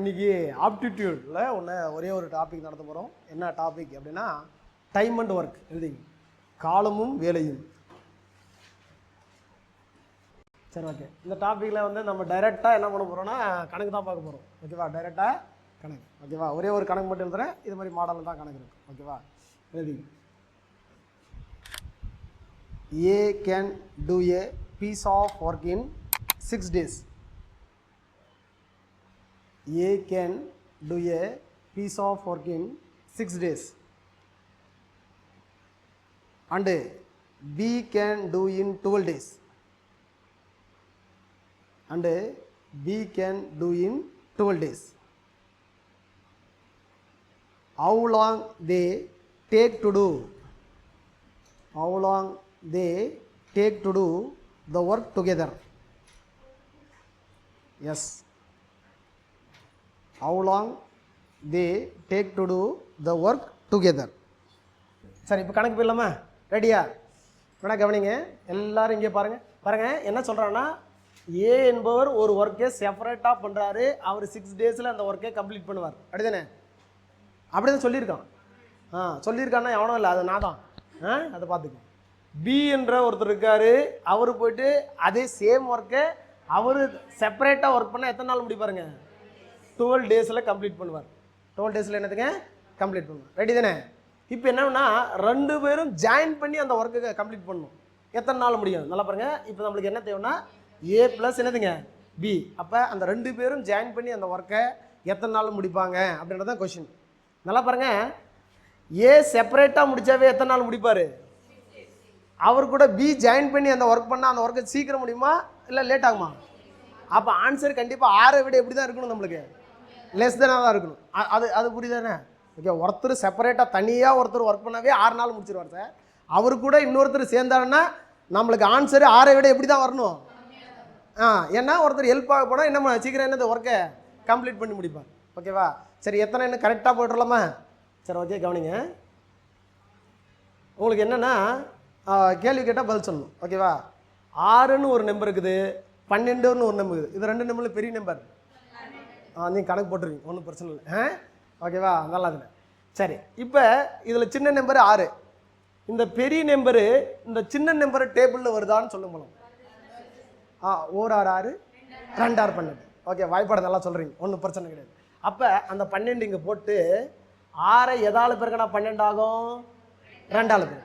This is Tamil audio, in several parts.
இன்னைக்கு ஆப்டிடியூடில் ஒரே ஒரு டாபிக் நடத்த போகிறோம். என்ன டாபிக் அப்படின்னா டைம் அண்ட் ஒர்க் எழுதிங்க, காலமும் வேலையும். சரி, ஓகே. இந்த டாப்பிக்கில் வந்து நம்ம டைரெக்டாக என்ன பண்ண போகிறோம்னா கணக்கு தான் பார்க்க போகிறோம். ஓகேவா? டைரெக்டாக கணக்கு. ஓகேவா? ஒரே ஒரு கணக்கு மட்டும் எழுதுறேன். இது மாதிரி மாடலில் தான் கணக்கு இருக்கும். ஓகேவா? எழுதிங்க. A can do a piece of work in 6 days. A can do a piece of work in 6 days. And B can do in 12 days. And B can do in 12 days. How long they take to do? How long they take to do the work together? Yes. How long they take to do the work together? சரி, இப்போ கணக்கு போயிடலாமா? ரெடியா? வேணா கவனிங்க, எல்லாரும் இங்கே பாருங்க என்ன சொல்கிறான்னா, ஏ என்பவர் ஒரு ஒர்க்கை செப்பரேட்டாக பண்ணுறாரு. அவர் 6 டேஸில் அந்த ஒர்க்கை கம்ப்ளீட் பண்ணுவார். அப்படிதானே? அப்படி தான் சொல்லியிருக்கான். சொல்லியிருக்கான்னா எவனும் இல்லை, அது நான் தான். அதை பார்த்துக்கோ. பி என்ற ஒருத்தர் இருக்கார். அவர் போய்ட்டு அதே சேம் ஒர்க்கை அவர் செப்பரேட்டாக ஒர்க் பண்ணால் எத்தனை நாள் முடிப்பாருங்க? 12 டேஸில் கம்ப்ளீட் பண்ணுவார். 12 டேஸில் என்னதுங்க கம்ப்ளீட் பண்ணுவார். ரெடி தானே? இப்போ என்னன்னா, 2 பேரும் ஜாயின் பண்ணி அந்த ஒர்க்கை கம்ப்ளீட் பண்ணணும். எத்தனை நாள் முடியும்? நல்லா பாருங்கள். இப்போ நம்மளுக்கு என்ன தேவைன்னா ஏ ப்ளஸ் என்னதுங்க பி. அப்போ அந்த 2 பேரும் ஜாயின் பண்ணி அந்த ஒர்க்கை எத்தனை நாள் முடிப்பாங்க அப்படின்றது தான் கொஷின். நல்லா பாருங்கள். ஏ செப்பரேட்டாக முடித்தாவே எத்தனை நாள் முடிப்பார்? அவர் கூட பி ஜாயின் பண்ணி அந்த ஒர்க் பண்ணால் அந்த ஒர்க்கை சீக்கிரம் முடியுமா இல்லை லேட் ஆகுமா? அப்போ ஆன்சர் கண்டிப்பாக 6 விட எப்படி தான் இருக்கணும்? நம்மளுக்கு லெஸ் தானாக தான் இருக்கணும். அது புரியுதானே? ஓகே. ஒருத்தர் செப்பரேட்டாக தனியாக ஒருத்தர் ஒர்க் பண்ணாவே 6 நாள் முடிச்சிருவார் சார். அவர் கூட இன்னொருத்தர் சேர்ந்தாருன்னா நம்மளுக்கு ஆன்சரு 6 விட எப்படி தான் வரணும்? ஏன்னா ஒருத்தர் ஹெல்ப் ஆக போனால் என்ன சீக்கிரம் என்னது ஒர்க்கை கம்ப்ளீட் பண்ணி முடிப்பார். ஓகேவா? சரி, எத்தனை என்ன கரெக்டாக போய்ட்டுலாமா? சரி, ஓகே. கவனிங்க. உங்களுக்கு என்னென்னா கேள்வி கேட்டால் பதில் சொல்லணும். ஓகேவா? 6ன்னு ஒரு நம்பர் இருக்குது, 12ன்னு ஒரு நம்பர் இருக்குது. இது 2 நம்பரில் பெரிய நம்பர். நீங்கள் கணக்கு போட்டுருவீங்க, ஒன்றும் பிரச்சனை இல்லை. ஓகேவா? நல்லா இல்லை. சரி, இப்போ இதில் சின்ன நம்பரு 6, இந்த பெரிய நம்பரு இந்த சின்ன நம்பரு டேபிளில் வருதான்னு சொல்ல போகலாம். 1 6 6 2 6 12. ஓகே, வாய்ப்பாடு நல்லா சொல்கிறீங்க, ஒன்றும் பிரச்சனை கிடையாது. அப்போ அந்த 12 இங்கே போட்டு 6 எதால் பிறகுனா 12 ஆகும்? 2ஆல் பிறகு.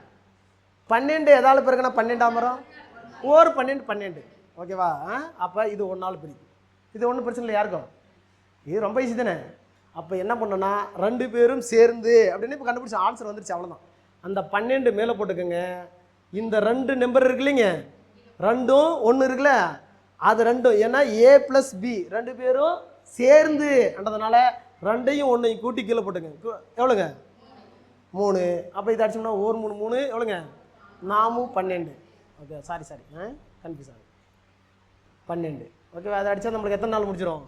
12 எதால் பிறகுனா 12ஆம் வரும்? ஒரு 12 12. ஓகேவா? அப்போ இது 1ஆல் பிரிக்கும். இது ஒன்றும் பிரச்சனை இல்லை யாருக்கும். இது ரொம்ப ஈஸி தானே? அப்போ என்ன பண்ணோன்னா 2 பேரும் சேர்ந்து அப்படின்னு இப்போ கண்டுபிடிச்ச ஆன்சர் வந்துருச்சு. அவ்வளோதான். அந்த 12 மேலே போட்டுக்கோங்க. இந்த 2 நம்பர் இருக்கு இல்லைங்க, 2ம் 1 இருக்குல்ல, அது 2ம் ஏன்னா ஏ ப்ளஸ் பி 2 பேரும் சேர்ந்துன்றதுனால 2ஐயும் 1ஐயும் கூட்டி கீழே போட்டுங்க. எவ்வளோங்க? 3. அப்போ இதை அடிச்சோம்னா 1 3 3 எவ்வளோங்க? 4 12. ஓகே, சாரி கன்ஃபியூஸ் ஆகுது. 12. ஓகே, அதை அடித்தா நம்மளுக்கு எத்தனை நாள் முடிச்சிடும்?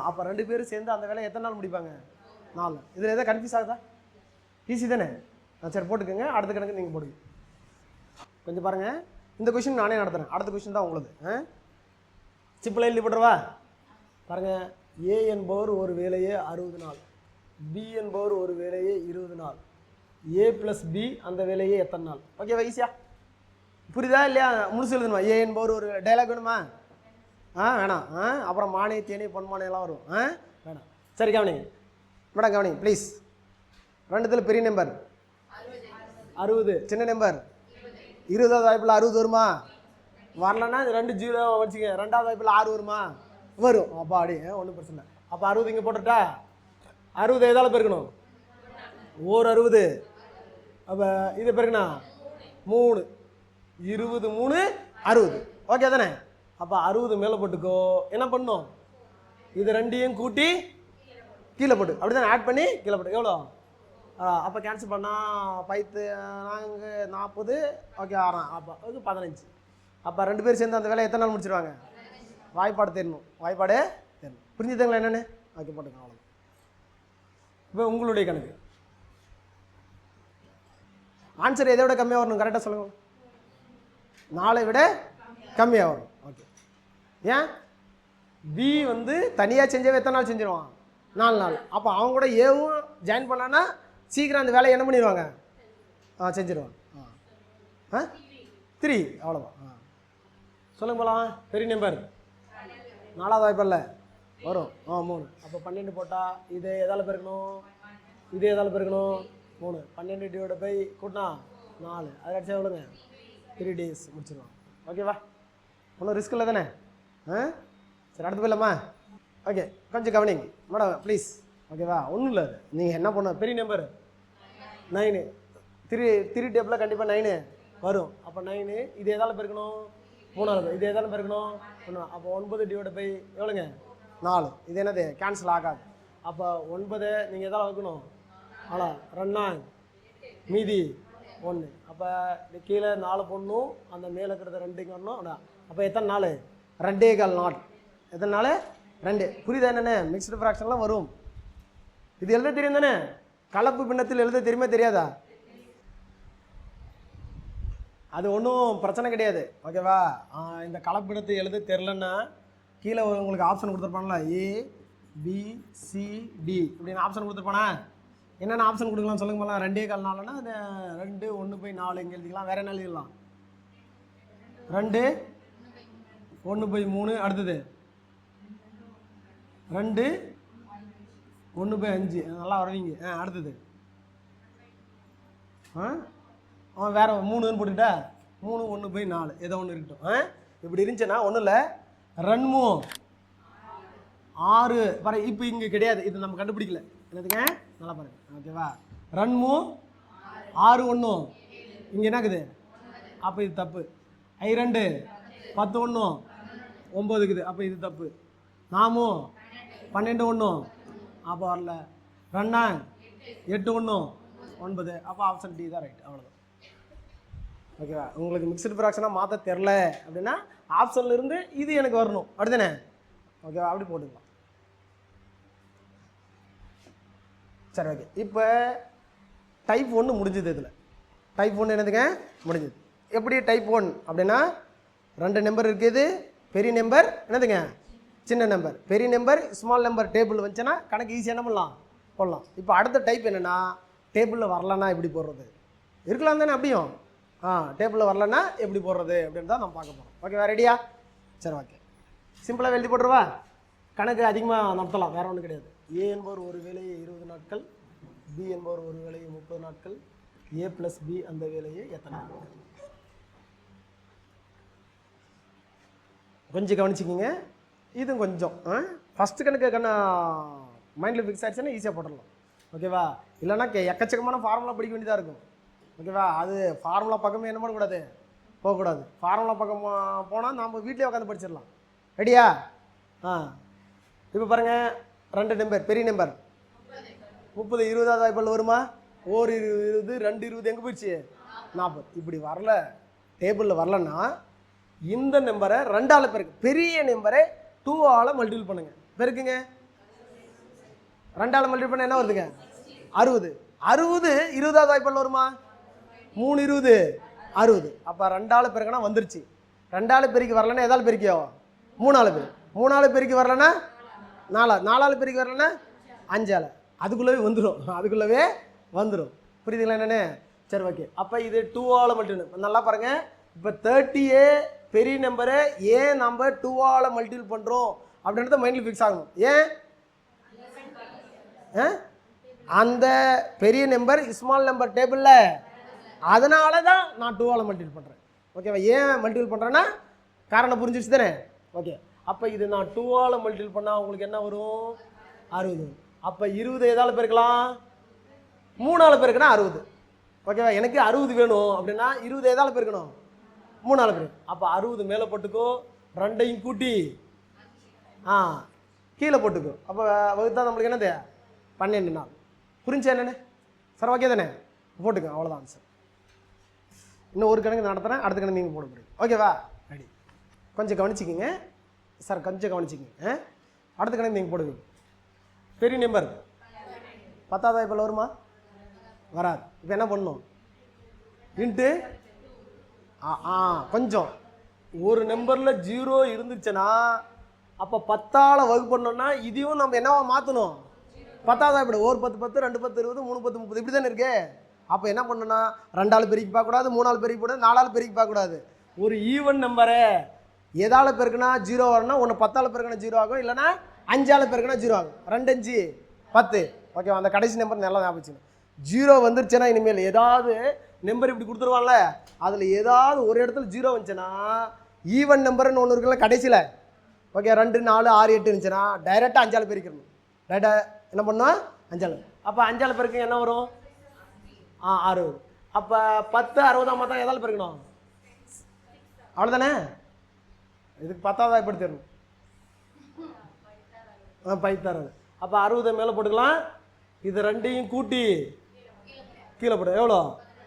அப்போ 2 பேரும் சேர்ந்து அந்த வேலையை எத்தனை நாள் முடிப்பாங்க? 4. இதில் எதாவது கன்ஃபியூஸ் ஆகுதா? ஈஸி தானே? சரி, போட்டுக்கோங்க. அடுத்த கணக்கு நீங்கள் போடுங்க. கொஞ்சம் பாருங்கள். இந்த கொஷின் நானே நடத்துகிறேன். அடுத்த கொஷின் தான் உங்களுக்கு. சிம்பிளாக எழுதி போட்டுருவா. பாருங்கள். ஏ என்பவர் ஒரு வேலையே 60 நாள், பி என்பவர் ஒரு வேலையே 20 நாள், ஏ ப்ளஸ் பி அந்த வேலையே எத்தனை நாள்? ஓகேவா? ஈஸியா புரியுதா இல்லையா? முழுசு எழுதணுமா? ஏ என்பவர் ஒரு டைலாக் வேணுமா? வேணாம். அப்புறம் மானே தேனி பொன்மானையெல்லாம் வரும். வேணாம். சரி, கவனிங்க மேடம், கவனிங்க ப்ளீஸ். 2த்தில் பெரிய நம்பர் 60, சின்ன நம்பர் 20வது வாய்ப்பில் 60 வருமா? வரலன்னா 2 0 வச்சுக்க. 2வது வாய்ப்பில் 6 வருமா? வரும். அப்போ அப்படி ஒன்றும் பிரச்சனை இல்லை. அப்போ 60 இங்கே போட்டுட்டா 60 எதால் பெருக்கணும்? ஒரு 60. அப்போ இது பெருக்கணா 3 20 3 60. ஓகே தானே? அப்போ 60 மேலே போட்டுக்கோ. என்ன பண்ணணும்? இது 2ஐயும் கூட்டி கீழே போட்டு அப்படி தானே ஆட் பண்ணி கீழே போட்டு. எவ்வளோ? அப்போ கேன்சல் பண்ணால் 40. ஓகே, 6 அப்போ அது 15. அப்போ 2 பேர் சேர்ந்து அந்த வேலையை எத்தனை நாள் முடிச்சிருவாங்க? வாய்ப்பாடு தெரியணும். வாய்ப்பாடு தெரியணும். புரிஞ்சுதுங்களா என்னென்னு? ஓகே, போட்டுக்கோங்க. அவ்வளோ. இப்போ உங்களுடைய கணக்கு ஆன்சர் எதை விட கம்மியாக வரணும்? கரெக்டாக சொல்லுங்கள். 4 விட கம்மியாக வரும். ஓகே. ஏன்? பி வந்து தனியாக செஞ்சவே எத்தனை நாள் செஞ்சிருவான்? 4 நாள். அப்போ அவங்க கூட ஏவும் ஜாயின் பண்ணான்னா சீக்கிரம் அந்த வேலையை என்ன பண்ணிடுவாங்க? செஞ்சிடுவாங்க. 3 அவ்வளோதான். சொல்லுங்க போகலாம். பெரிய நம்பர் 4வது வாய்ப்பில்ல வரும். 3. அப்போ 12 போட்டால் இது எதால் பெருக்கணும்? இது எதால் பெருக்கணும்? 3. 12 டிவைட் பை கூட்டினா 4. அதை அடிச்சா எவ்வளோங்க? 3 days முடிச்சிடுவாங்க. ஓகேவா? ஒன்றும் ரிஸ்க் இல்லை தானே? சரி, அடுத்து போயிடலாமா? ஓகே, கொஞ்சம் கவனிங்க மேடம் ப்ளீஸ். ஓகேவா? ஒன்றும் இல்லை. நீங்கள் என்ன பண்ண, பெரிய நம்பர் 9. 3 டேபிளில் கண்டிப்பாக 9 வரும். அப்போ 9 இது எதால் பெருக்கணும்? 3ஆல். இது எதால் பெருக்கணும்? 1. அப்போ 9 டிவைட் பை எவ்வளோங்க? 4. இது என்னது? கேன்சல் ஆகாது. அப்போ 9 நீங்கள் எதால் வைக்கணும்? அவ்வளோ 2 மீதி 1. அப்போ கீழே 4 போடணும், அந்த மேலே இருக்கிறது 2 இங்கே வரணும். அப்போ எத்தனை நாள்? 2.25 நாள். எத்தனை நாள்? 2. புரியுதா என்னென்ன? மிக்ஸ்டு ஃப்ராக்ஷன்லாம் வரும். இது எழுத தெரியும் தானே? கலப்பு பின்னத்தில் எழுத தெரியுமா தெரியாதா? அது ஒன்றும் பிரச்சனை கிடையாது. ஓகேவா? இந்த கலப்பு பின்னத்தை எழுத தெரிலன்னா கீழே உங்களுக்கு ஆப்ஷன் கொடுத்துருப்பாங்களா? ABCD இப்படின்னு ஆப்ஷன் கொடுத்துருப்பானா? என்னென்ன ஆப்ஷன் கொடுக்கலாம் சொல்லுங்க போகலாம். 2.25 நாள்னா அது 2 1/4 இங்கே எழுதிக்கலாம். வேறு என்ன எழுதிக்கலாம்? 2 1/3. அடுத்தது 2 1/5. நல்லா வருவீங்க. அடுத்தது வேறு 3ன்னு போட்டுக்கிட்டா 3 1/4 ஏதோ ஒன்று இருக்கட்டும். இப்படி இருந்துச்சுன்னா ஒன்றும் இல்லை. 2 6 பாரு. இப்போ இங்கே கிடையாது, இது நம்ம கண்டுபிடிக்கல. என்னதுங்க? நல்லா பாருங்க. ஓகேவா? 2 6 1 இங்கே என்ன இருக்குது? அப்போ இது தப்பு. 2 10 1 9 இருக்குது. அப்போ இது தப்பு. 4 12 1 அப்போ வரல. 2 8 1 9. அப்போ ஆப்ஷன் டி தான் ரைட். அவ்வளோதான். ஓகேவா? உங்களுக்கு மிக்சடு ஃப்ராக்ஷனாக மாற்ற தெரில அப்படின்னா ஆப்ஷனில் இருந்து இது எனக்கு வரணும். அப்படிதானே? ஓகேவா? அப்படி போட்டுக்கலாம். சரி, ஓகே. இப்போ டைப் 1 முடிஞ்சது. இதில் டைப் 1 என்னதுங்க? முடிஞ்சது. எப்படி டைப் 1 அப்படின்னா 2 நம்பர் இருக்குது. பெரிய நம்பர் என்னதுங்க? சின்ன நம்பர். பெரிய நம்பர் ஸ்மால் நம்பர் டேபிள் வந்துச்சுன்னா கணக்கு ஈஸியாக என்ன பண்ணலாம்? போடலாம். இப்போ அடுத்த டைப் என்னென்னா, டேபிளில் வரலன்னா எப்படி போடுறது? இருக்கலாம் தானே? அப்படியும் டேபிளில் வரலன்னா எப்படி போடுறது அப்படின்னு தான் நம்ம பார்க்க போகிறோம். ஓகேவா? ரெடியா? சரி, ஓகே. சிம்பிளாக எழுதி போட்டுருவா. கணக்கு அதிகமாக நடத்தலாம், வேறு ஒன்றும் கிடையாது. ஏ என்பவர் ஒரு வேலையை 20 நாட்கள், பி என்பவர் ஒரு வேலையை 30 நாட்கள், A + B அந்த வேலையை எத்தனை நாட்கள்? கொஞ்சம் கவனிச்சிக்கிங்க. இதுவும் கொஞ்சம் ஃபஸ்ட்டு கணக்கு மைண்டில் ஃபிக்ஸ் ஆகிடுச்சுன்னா ஈஸியாக போட்டுடலாம். ஓகேவா? இல்லைன்னா எக்கச்சக்கமான ஃபார்முலா படிக்க வேண்டியதாக இருக்கும். ஓகேவா? அது ஃபார்முலா பக்கமே என்ன பண்ணக்கூடாது? போகக்கூடாது. ஃபார்முலா பக்கம் போனால் நம்ம வீட்டிலே உட்காந்து படிச்சிடலாம். ரெடியா? இப்போ பாருங்கள், 2 நம்பர் பெரிய நம்பர் 30 20வது வாய்ப்பில் வருமா? 1 20 2 20 எங்கே போயிடுச்சு? 40. இப்படி வரல, டேபிளில் வரலன்னா இந்த நம்பரை 2ஆல் பெருக்கு. பெரிய நம்பரை 2ஆல் மல்டிபிள் பண்ணுங்க. பெருக்குங்க. 2ஆல் மல்டிபிள் பண்ண என்ன வருதுங்க? 60. 60 20வது வாய்ப்பில் வருமா? 3 20 60. அப்போ 2ஆல் பெருக்கினா வந்துருச்சு. 2ஆல் பெருக்கி வரலன்னா எதால் பெருக்கியோ? 3ஆல் பெருக்கு. 3ஆல் பெருக்கி வரலன்னா 4. 4ஆல் பெருக்கி வரலன்னா 5ஆல். அதுக்குள்ளவே வந்துடும். அதுக்குள்ளவே வந்துடும். புரியுதுங்களா என்னென்னு? சரி, ஓகே. அப்போ இது 2ஆல் மல்டிபிள். நல்லா பாருங்கள். இப்போ 30 பெரிய நம்பரை ஏன் நம்ம 2ஆல் மல்டிபிள் பண்ணுறோம் அப்படின்றத மைண்டில் ஃபிக்ஸ் ஆகணும். ஏன்? அந்த பெரிய நம்பர் ஸ்மால் நம்பர் டேபிளில், அதனால தான் நான் 2ஆல் மல்டிபிள் பண்ணுறேன். ஓகேவா? ஏன் மல்டிபிள் பண்ணுறேன்னா காரணம் புரிஞ்சிச்சு தானே? ஓகே. அப்போ இது நான் 2ஆல் மல்டிபிள் பண்ணால் உங்களுக்கு என்ன வரும்? 60. அப்போ 20 எதால் பெருக்கலாம்? 3ஆல் பெருக்குனா 60. ஓகேவா? எனக்கு 60 வேணும் அப்படின்னா 20 எதால் பெருக்கணும்? 3ஆல் பெருக்கு. அப்போ 60 மேலே போட்டுக்கோ, 2ஐயும் கூட்டி கீழே போட்டுக்கோ. அப்போ வகுத்தா நம்மளுக்கு என்னது? 12 நாள். புரிஞ்சா என்னென்னு? சார் ஓகே தானே? போட்டுக்கோ. அவ்வளோதான் சார். இன்னும் ஒரு கணக்கு நடத்துகிறேன், அடுத்த கணக்கு நீங்கள் போட முடியும். ஓகேவா? ரெடி. கொஞ்சம் கவனிச்சிக்கிங்க சார், கொஞ்சம் கவனிச்சிக்கிங்க. அடுத்த கணக்கு நீங்கள் போடுவீங்க. பெரிய நம்பர் 10வது வாய்ப்பில் வருமா? வராது. இப்போ என்ன பண்ணணும்? இன்ட்டு கொஞ்சம் ஒரு நம்பரில் 0 இருந்துச்சுன்னா அப்போ 10ஆல் வகுப்பு பண்ணோன்னா இதையும் நம்ம என்னவா மாற்றணும்? 10வது வாய்ப்பாடு ஒரு 10 10 2 10 20 3 10 30 இப்படி தானே இருக்கு. அப்போ என்ன பண்ணணும்னா 2 ஆள் பெருக்கி பார்க்கக்கூடாது, 3 ஆள் பெருக்கி போடாது, 4 ஆள் பெருக்கி பார்க்கக்கூடாது. ஒரு ஈவன் நம்பரை எதால் பெருக்குனா 0 வரணும், ஒன்று 10 ஆள் பெருக்கினா 0 ஆகும், இல்லைனா 5 ஆள் பெருக்கினா 0 ஆகும். 2 5 10. ஓகேவா? அந்த கடைசி நம்பர் நல்லா ஞாபகம் வச்சுக்கணும். 0 வந்துருச்சுன்னா இனிமேல் ஏதாவது நம்பர் இப்படி கொடுத்துருவான்ல, அதில் ஏதாவது ஒரு இடத்துல 0 வந்துச்சுன்னா ஈவன் நம்பர்னு ஒன்று இருக்குல்ல கடைசியில், ஓகே 2 4 6 8 இருந்துச்சுன்னா டைரெக்டாக 5 ஆள் பெருக்கிடணும். ரைட்டாக என்ன பண்ணோம் 5 ஆள். அப்போ 5 ஆள் பெருக்கு என்ன வரும்? 60. அப்போ 10 60 மொத்தம் எதால் பெருக்கணும்? அவ்வளோதானே. இதுக்கு 10வது வாய்ப்பாடு தரணும். பைத்தாரது. அப்போ 60 மேலே போட்டுக்கலாம். இது ரெண்டையும் கூட்டி கீழே போடு. எவ்வளோ?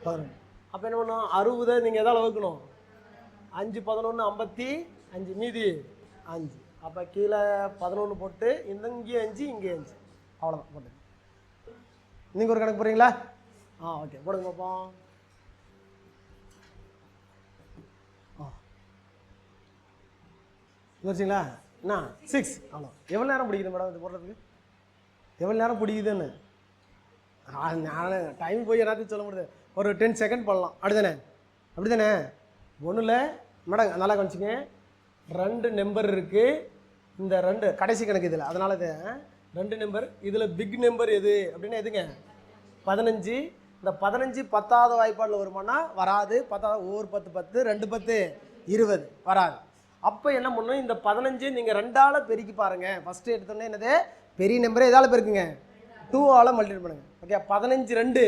11. அப்போ என்ன பண்ணணும்? 60 நீங்கள் எதால் வகுக்கணும்? 5 11 55, மீதி 5. அப்போ கீழே 11 போட்டு இங்கே 5 இங்கே 5, அவ்வளோதான் போட்டு. நீங்கள் ஒரு கணக்கு போடுறீங்களா? ஓகே போடுங்க பார்ப்போம். வச்சிங்களா? என்ன 6. அவ்வளோ. எவ்வளோ நேரம் பிடிக்குது மேடம் இது போடுறதுக்கு? எவ்வளோ நேரம் பிடிக்குதுன்னு நான் டைம் போய் எல்லாத்தையும் சொல்ல முடியாது. ஒரு 10 செகண்ட் பண்ணலாம். அப்படி தானே ஒன்றும் இல்லை மேடம். நல்லா கவனிச்சிங்க. 2 நம்பர் இருக்குது. இந்த 2 கடைசி கணக்கு இதில், அதனால இது 2 நம்பர். இதில் பிக் நம்பர் எது அப்படின்னா எதுங்க? 15. இந்த 15 10வது வாய்ப்பாடில் வருமானா வராது. 10வது ஒவ்வொரு 10 10 2 10 20 வராது. அப்போ என்ன பண்ணணும்? இந்த 15 நீங்கள் 2 ஆல் பெருக்கி பாருங்கள். ஃபஸ்ட்டு எடுத்தோன்னே என்னது? பெரிய நம்பரே எதால் பெருக்குங்க? 2 ஆல் மல்டிப்ளை பண்ணுங்கள். ஓகே 15 2.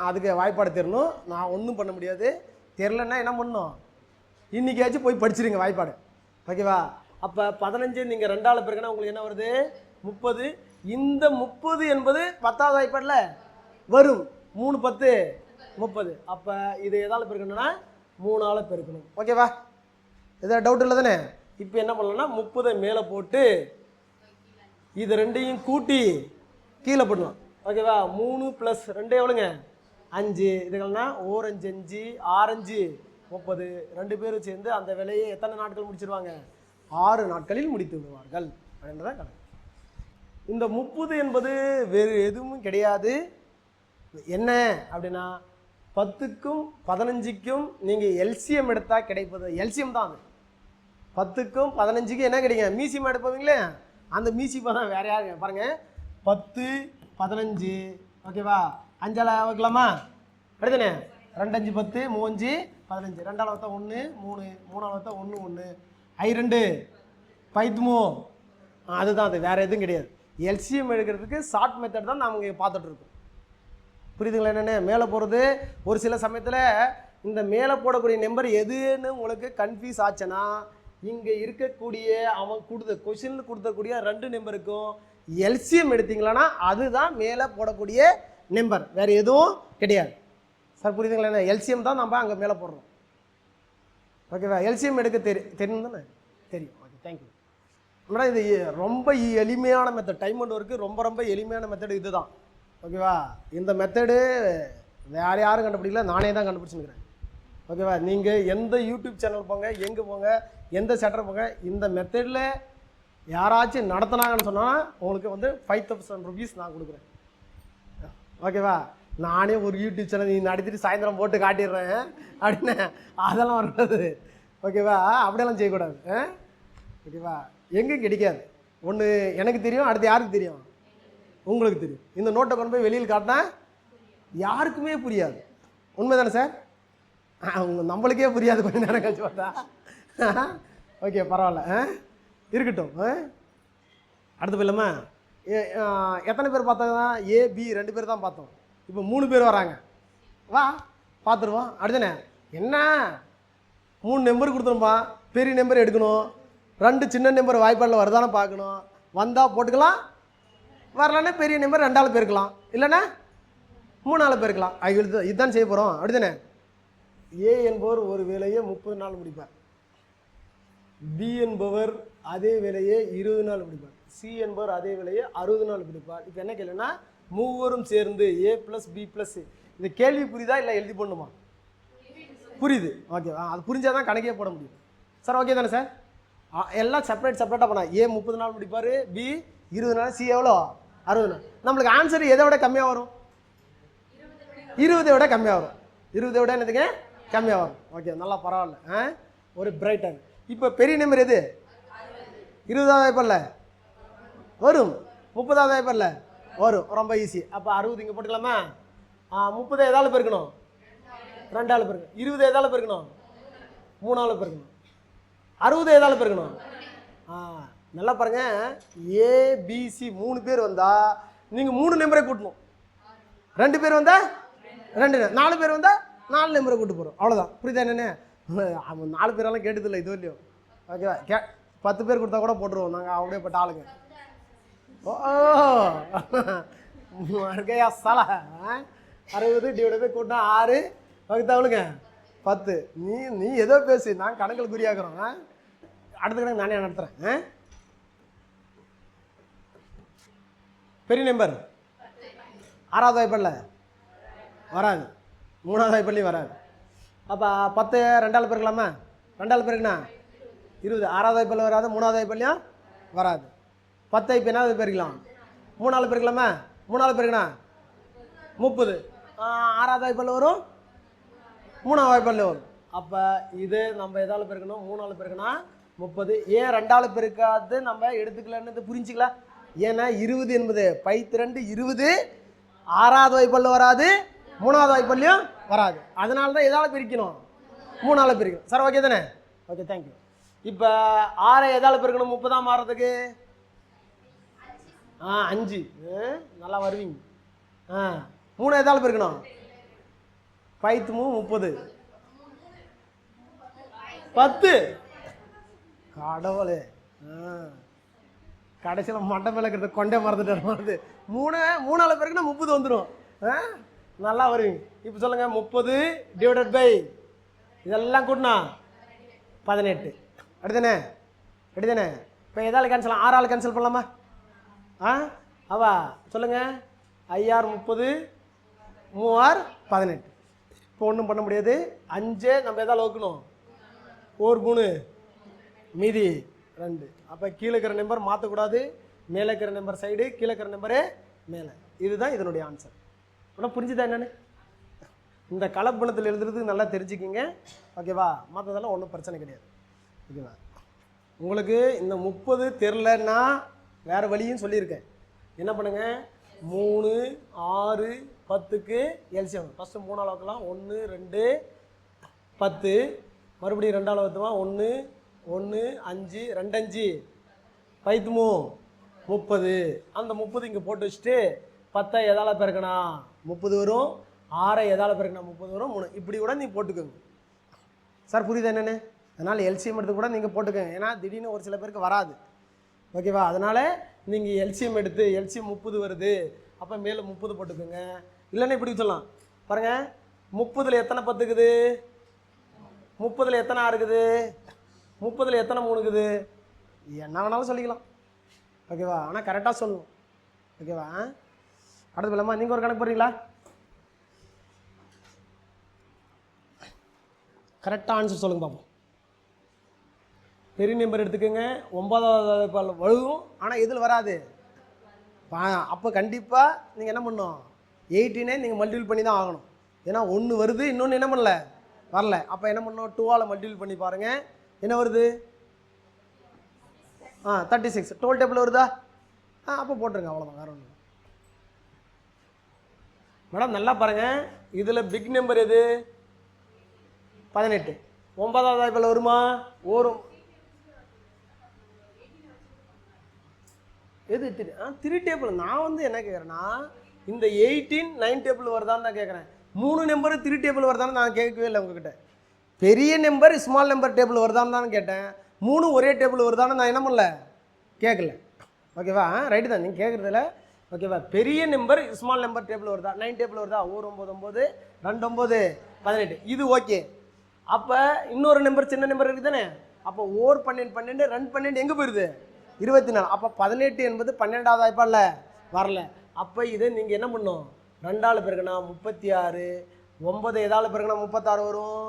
அதுக்கு வாய்ப்பாடு தெரியணும். நான் ஒன்றும் பண்ண முடியாது. தெரிலன்னா என்ன பண்ணணும்? இன்றைக்காச்சும் போய் படிச்சிருங்க வாய்ப்பாடு. ஓகேவா? அப்போ 15 நீங்கள் 2 ஆல் பெருக்கினா உங்களுக்கு என்ன வருது? 30. இந்த 30 என்பது 10வது வாய்ப்பாடில் வரும். 3 10 30. அப்போ இது எதால் பெருக்கணும்னா 3 ஆல் பெருக்கணும். ஓகேவா? எதாவது டவுட் இல்லை தானே? இப்போ என்ன பண்ணலாம்னா 30 மேலே போட்டு இது ரெண்டையும் கூட்டி கீழே போடலாம். ஓகேவா? 3 + 2 எவ்வளோங்க? 5. இதுகள்னா 1 5 5 6 5 30. 2 பேரும் சேர்ந்து அந்த வேலையை எத்தனை நாட்கள் முடிச்சிருவாங்க? 6 நாட்களில் முடித்து விடுவார்கள் அப்படின்றதான் கணக்கு. இந்த 30 என்பது வேறு எதுவும் கிடையாது. என்ன அப்படின்னா 10க்கும் 15க்கும் நீங்கள் எல்சிஎம் எடுத்தால் கிடைப்பது எல்சிஎம் தான். அது 10க்கும் 15க்கும் என்ன கிடைக்கும்? மீசியம் எடுப்பவங்களே, அந்த மீசியமாக தான் வேறு யாருங்க பாருங்கள். 10 15. ஓகேவா? 5 ஆல் வைக்கலாமா? அப்படிதானே? 2 5 10 3 5 15. 2 ஆல் வைத்தா 1 3 3 ஆல் வைத்தா 1 1 2 5 அதுதான். அது வேறு எதுவும் கிடையாது. எல்சிஎம் எடுக்கிறதுக்கு ஷார்ட் மெத்தட் தான் நாம் இங்கே பார்த்துட்ருக்கோம். புரியுதுங்களா? என்னென்ன மேலே போகிறது ஒரு சில சமயத்தில் இந்த மேலே போடக்கூடிய நம்பர் எதுன்னு உங்களுக்கு கன்ஃபியூஸ் ஆச்சுன்னா இங்கே இருக்கக்கூடிய அவன் கொஷினில் கொடுத்தக்கூடிய 2 நம்பருக்கும் எல்சிஎம் எடுத்தீங்களான்னா அதுதான் மேலே போடக்கூடிய நம்பர், வேறு எதுவும் கிடையாது. சார் புரியுதுங்களா? என்ன எல்சிஎம் தான் நம்ம அங்கே மேலே போடுறோம். ஓகேவா? எல்சிஎம் எடுக்க தெரியும் தானே? தெரியும். Okay thank you madam. இது ரொம்ப எளிமையான மெத்தட். டைம் அண்ட் ஒர்க்கு ரொம்ப எளிமையான மெத்தடு இது தான். ஓகேவா? இந்த மெத்தடு வேறு யாரும் கண்டுபிடிக்கல, நானே தான் கண்டுபிடிச்சுக்கிறேன். ஓகேவா? நீங்கள் எந்த யூடியூப் சேனல் போங்க, எங்கே போங்க, எந்த செட்டர் போங்க, இந்த மெத்தடில் யாராச்சும் நடத்தினாங்கன்னு சொன்னால் உங்களுக்கு வந்து 5000 rupees நான் கொடுக்குறேன். ஓகேவா? நானே ஒரு யூடியூப் சேனல் நீ நடத்திட்டு சாயந்தரம் போட்டு காட்டிடுறேன் அப்படின்னு அதெல்லாம் வராது. ஓகேவா? அப்படியெல்லாம் செய்யக்கூடாது. ஓகேவா? எங்கேயும் கிடைக்காது. ஒன்று எனக்கு தெரியும், அடுத்து யாருக்கு தெரியும்? உங்களுக்கு தெரியும். இந்த நோட்டை கொண்டு போய் வெளியில் காட்டினா யாருக்குமே புரியாது. உண்மை தானே சார்? நம்மளுக்கே புரியாது கொஞ்சம் நேரம் கழிச்சு பார்த்தா. ஓகே பரவாயில்ல, இருக்கட்டும். அடுத்து போயிடலாமா? எத்தனை பேர் பார்த்தாங்க? ஏ பி 2 பேர் தான் பார்த்தோம். இப்போ 3 பேர் வராங்க. வா பார்த்துருவோம். அடுத்தனே என்ன 3 நம்பர் கொடுத்துருப்பா. பெரிய நம்பர் எடுக்கணும், 2 சின்ன நம்பர் வாய்ப்பாடில் வருதானே பார்க்கணும். வந்தால் போட்டுக்கலாம், வரலன்னா பெரிய நம்பர் 2 ஆள் பெருக்கலாம், இல்லைன்னா 3 ஆள் பெருக்கலாம். இதுதான் செய்ய போகிறோம். அப்படிதானே? ஏ என்பவர் ஒரு வேலையை 30 நாள் முடிப்பார். பி என்பவர் அதே வேலையை 20 நாள் முடிப்பார். சி என்பவர் அதே வேலையை 60 நாள் முடிப்பார். இப்போ என்ன கேள்வின்னா மூவரும் சேர்ந்து ஏ ப்ளஸ் பி ப்ளஸ். இந்த கேள்வி புரியுதா இல்லை எழுதி போடணுமா? புரியுது. ஓகே, அது புரிஞ்சால் தான் கணக்கே போட முடியும். சார் ஓகே தானே சார்? எல்லாம் செப்பரேட்டாக பண்ணா. ஏ 30 நாள் முடிப்பார், பி 20 சி எவ்வளோ 60. நம்மளுக்கு ஆன்சர் எதை விட கம்மியாக வரும்? 20 விட கம்மியாக வரும். 20 விட என்னதுங்க கம்மியாக வரும். ஓகே, நல்லா பரவாயில்ல. ஒரு பிரைட்டன். இப்போ பெரிய நம்பர் எது? 20வது வாய்ப்பில்ல வரும், 30வது வாய்ப்பில்ல வரும். ரொம்ப ஈஸி. அப்போ 60 இங்கே போட்டுக்கலாமா? 30 எதால பெருக்கணும்? 2ஆல் பெருக்கணும். 20 எதால பெருக்கணும்? 3ஆல் பெருக்கணும். 60 எதால பெருக்கணும்? நல்லா பாருங்க, ஏபிசி 3 பேர் வந்தால் நீங்கள் 3 நம்பரை கூட்டணும். 2 பேர் வந்தால் 2, 4 பேர் வந்தால் 4 நம்பரை கூட்டு போகிறோம். அவ்வளோதான். புரியுதா என்னென்ன? 4 பேரெல்லாம் கேட்டதில்லை இது இல்லையோ. ஓகேவா? 10 பேர் கொடுத்தா கூட போட்டுருவோம் நாங்கள் அப்படியேப்பட்ட ஆளுங்க. சல 60 டிவைட் பை கூட்டினா 6 வகுத்தாவளுங்க 10. நீ ஏதோ பேசு, நான் கணக்கில் குறியாக்குறோம். அடுத்த கணக்கு நானே நடத்துகிறேன். பெரிய நம்பர் 6வது வாய்ப்பில்ல வராது, 3வது வாய்ப்பிலையும் வராது. அப்போ 10 2ஆல் பெருக்கலாமா? 2ஆல் பெருக்குண்ணா 20. 6வது வாய்ப்பில் வராது, 3வது வாய்ப்பிலையும் வராது. 10 இப்போ என்னது பெருக்கலாம்? 3ஆல் பெருக்கலாமா? 3ஆல் பெருக்குண்ணா 30. 6வது வாய்ப்பில் வரும், 3வது வாய்ப்பில் வரும். அப்போ இது நம்ம எதால் பெருக்கணும்? 3ஆல் பெருக்குனா 30. ஏன் 2ஆல் பெருக்காது நம்ம எடுத்துக்கலன்னு புரிஞ்சுக்கலாம். ஏன்னா 20 என்பது 2 20 6வது வாய்ப்பில் வராது, 3வது வாய்ப்பிலையும் வராது. அதனால தான் எதால் பிரிக்கணும்? 3ஆல் பிரிக்கணும். சார் ஓகே தானே? Okay, thank you. இப்போ 6 எதால் பெருக்கணும் 30 மாறுறதுக்கு? 5. நல்லா வருவீங்க. 3 எதால் பெருக்கணும்? 30 10. கடவுளே, கடைசியில் மண்டை மேலே இருக்கிறத கொண்டே மறந்துட்டு 3ஆல் பெருக்குன்னா 30 வந்துடும். நல்லா வருவீங்க. இப்போ சொல்லுங்கள், 30 டிவைடட் பை இதெல்லாம் கூட்டினா 18. அப்படிதானே? அப்படிதானே? இப்போ எதால் கேன்சல்? 6ஆல் கேன்சல் பண்ணலாமா? அவா சொல்லுங்கள், 5 30 3 18. இப்போ ஒன்றும் பண்ண முடியாது. 5 நம்ம எதால் வைக்கணும்? 4 3 மீதி 2. அப்போ கீழே இருக்கிற நம்பர் மாற்றக்கூடாது, மேலே இருக்கிற நம்பர் சைடு, கீழே இருக்கிற நம்பரு மேலே. இதுதான் இதனுடைய ஆன்சர். ஆனால் புரிஞ்சுதா என்னென்னு? இந்த கலப்பணத்தில் எழுதுறதுக்கு நல்லா தெரிஞ்சுக்கிங்க. ஓகேவா? மற்றதெல்லாம் ஒன்றும் பிரச்சனை கிடையாது. ஓகேவா? உங்களுக்கு இந்த 30 தெரிலன்னா வேறு வழியும் சொல்லியிருக்கேன். என்ன பண்ணுங்கள், 3 6 10க்கு எல்சிஎம். ஃபஸ்ட்டு 3ஆல் வைக்கலாம். 1 2 10. மறுபடியும் 2ஆல் வைத்துமா 1 1 5 2 5 30. அந்த 30 இங்கே போட்டு வச்சுட்டு 10 எதால் பெருக்கணும்? 30 வரும். 6 எதால் பெருக்கணும்? 30 வரும். 3 இப்படி கூட நீ போட்டுக்கோங்க. சார் புரியுதா என்னென்னு? அதனால் எல்சிஎம் எடுத்து கூட நீங்கள் போட்டுக்கோங்க. ஏன்னா திடீர்னு ஒரு சில பேருக்கு வராது. ஓகேவா? அதனால் நீங்கள் எல்சிஎம் எடுத்து எல்சிஎம் 30 வருது, அப்போ மேலே 30 போட்டுக்கோங்க. இல்லைன்னா இப்படி சொல்லலாம் பாருங்கள், 30ல் எத்தனை 10 இருக்குது? 30ல் எத்தனை 6 இருக்குது? 30ல் எத்தனை 3 இருக்குது? என்ன வேணாலும் சொல்லிக்கலாம். ஓகேவா? ஆனால் கரெக்டாக சொல்லணும். ஓகேவா? அடுத்து போலாமா? நீங்கள் ஒரு கணக்கு போடுறீங்களா? கரெக்டாக ஆன்சர் சொல்லுங்க பார்ப்போம். பெரிய நம்பர் எடுத்துக்கோங்க. 9வது வழுவும், ஆனால் இதில் வராது. அப்போ கண்டிப்பாக நீங்கள் என்ன பண்ணணும்? 18 நீங்கள் மல்டிபிள் பண்ணி தான் ஆகணும். ஏன்னா 1 வருது, இன்னொன்று என்ன பண்ணல வரல. அப்போ என்ன பண்ணணும்? 2ஆல் மல்டிபிள் பண்ணி பாருங்கள். என்ன வருது? 36. 12 டேபிள் வருதா? அப்போ போட்டுருங்க. அவ்வளோதான், வேறு ஒன்று. மேடம் நல்லா பாருங்கள், இதில் பிக் நம்பர் எது? 18. 9வது வாய்ப்பில் வருமா? வரும். எது 3 டேபிள்? நான் வந்து என்ன கேட்குறேன்னா, இந்த 18 9 டேபிள் வருதான்னு தான் கேட்குறேன். 3 நம்பர் 3 டேபிள் வருதான்னு நான் கேட்கவே இல்லை உங்ககிட்ட. பெரிய நம்பர் ஸ்மால் நம்பர் டேபிள் வருதான்னு தான் கேட்டேன். 3 ஒரே டேபிள் வருதான்னு நான் என்ன பண்ணல, கேட்கல. ஓகேவா? ரைட்டு தான், நீங்கள் கேட்குறதில்ல. ஓகேவா? பெரிய நம்பர் ஸ்மால் நம்பர் டேபிள் வருதா? 9 டேபிள் வருதா? 1 9 9 2 9 18. இது ஓகே. அப்போ இன்னொரு நம்பர் சின்ன நம்பர் இருக்குது தானே. அப்போ 1 12 12 2 12 எங்கே போயிடுது? 24. அப்போ 18 என்பது 12வது வாய்ப்பால் வரல. அப்போ இதை நீங்கள் என்ன பண்ணணும்? 2ஆல் பெருக்கினா 36. 9 எதால் பெருக்கினா 36 வரும்.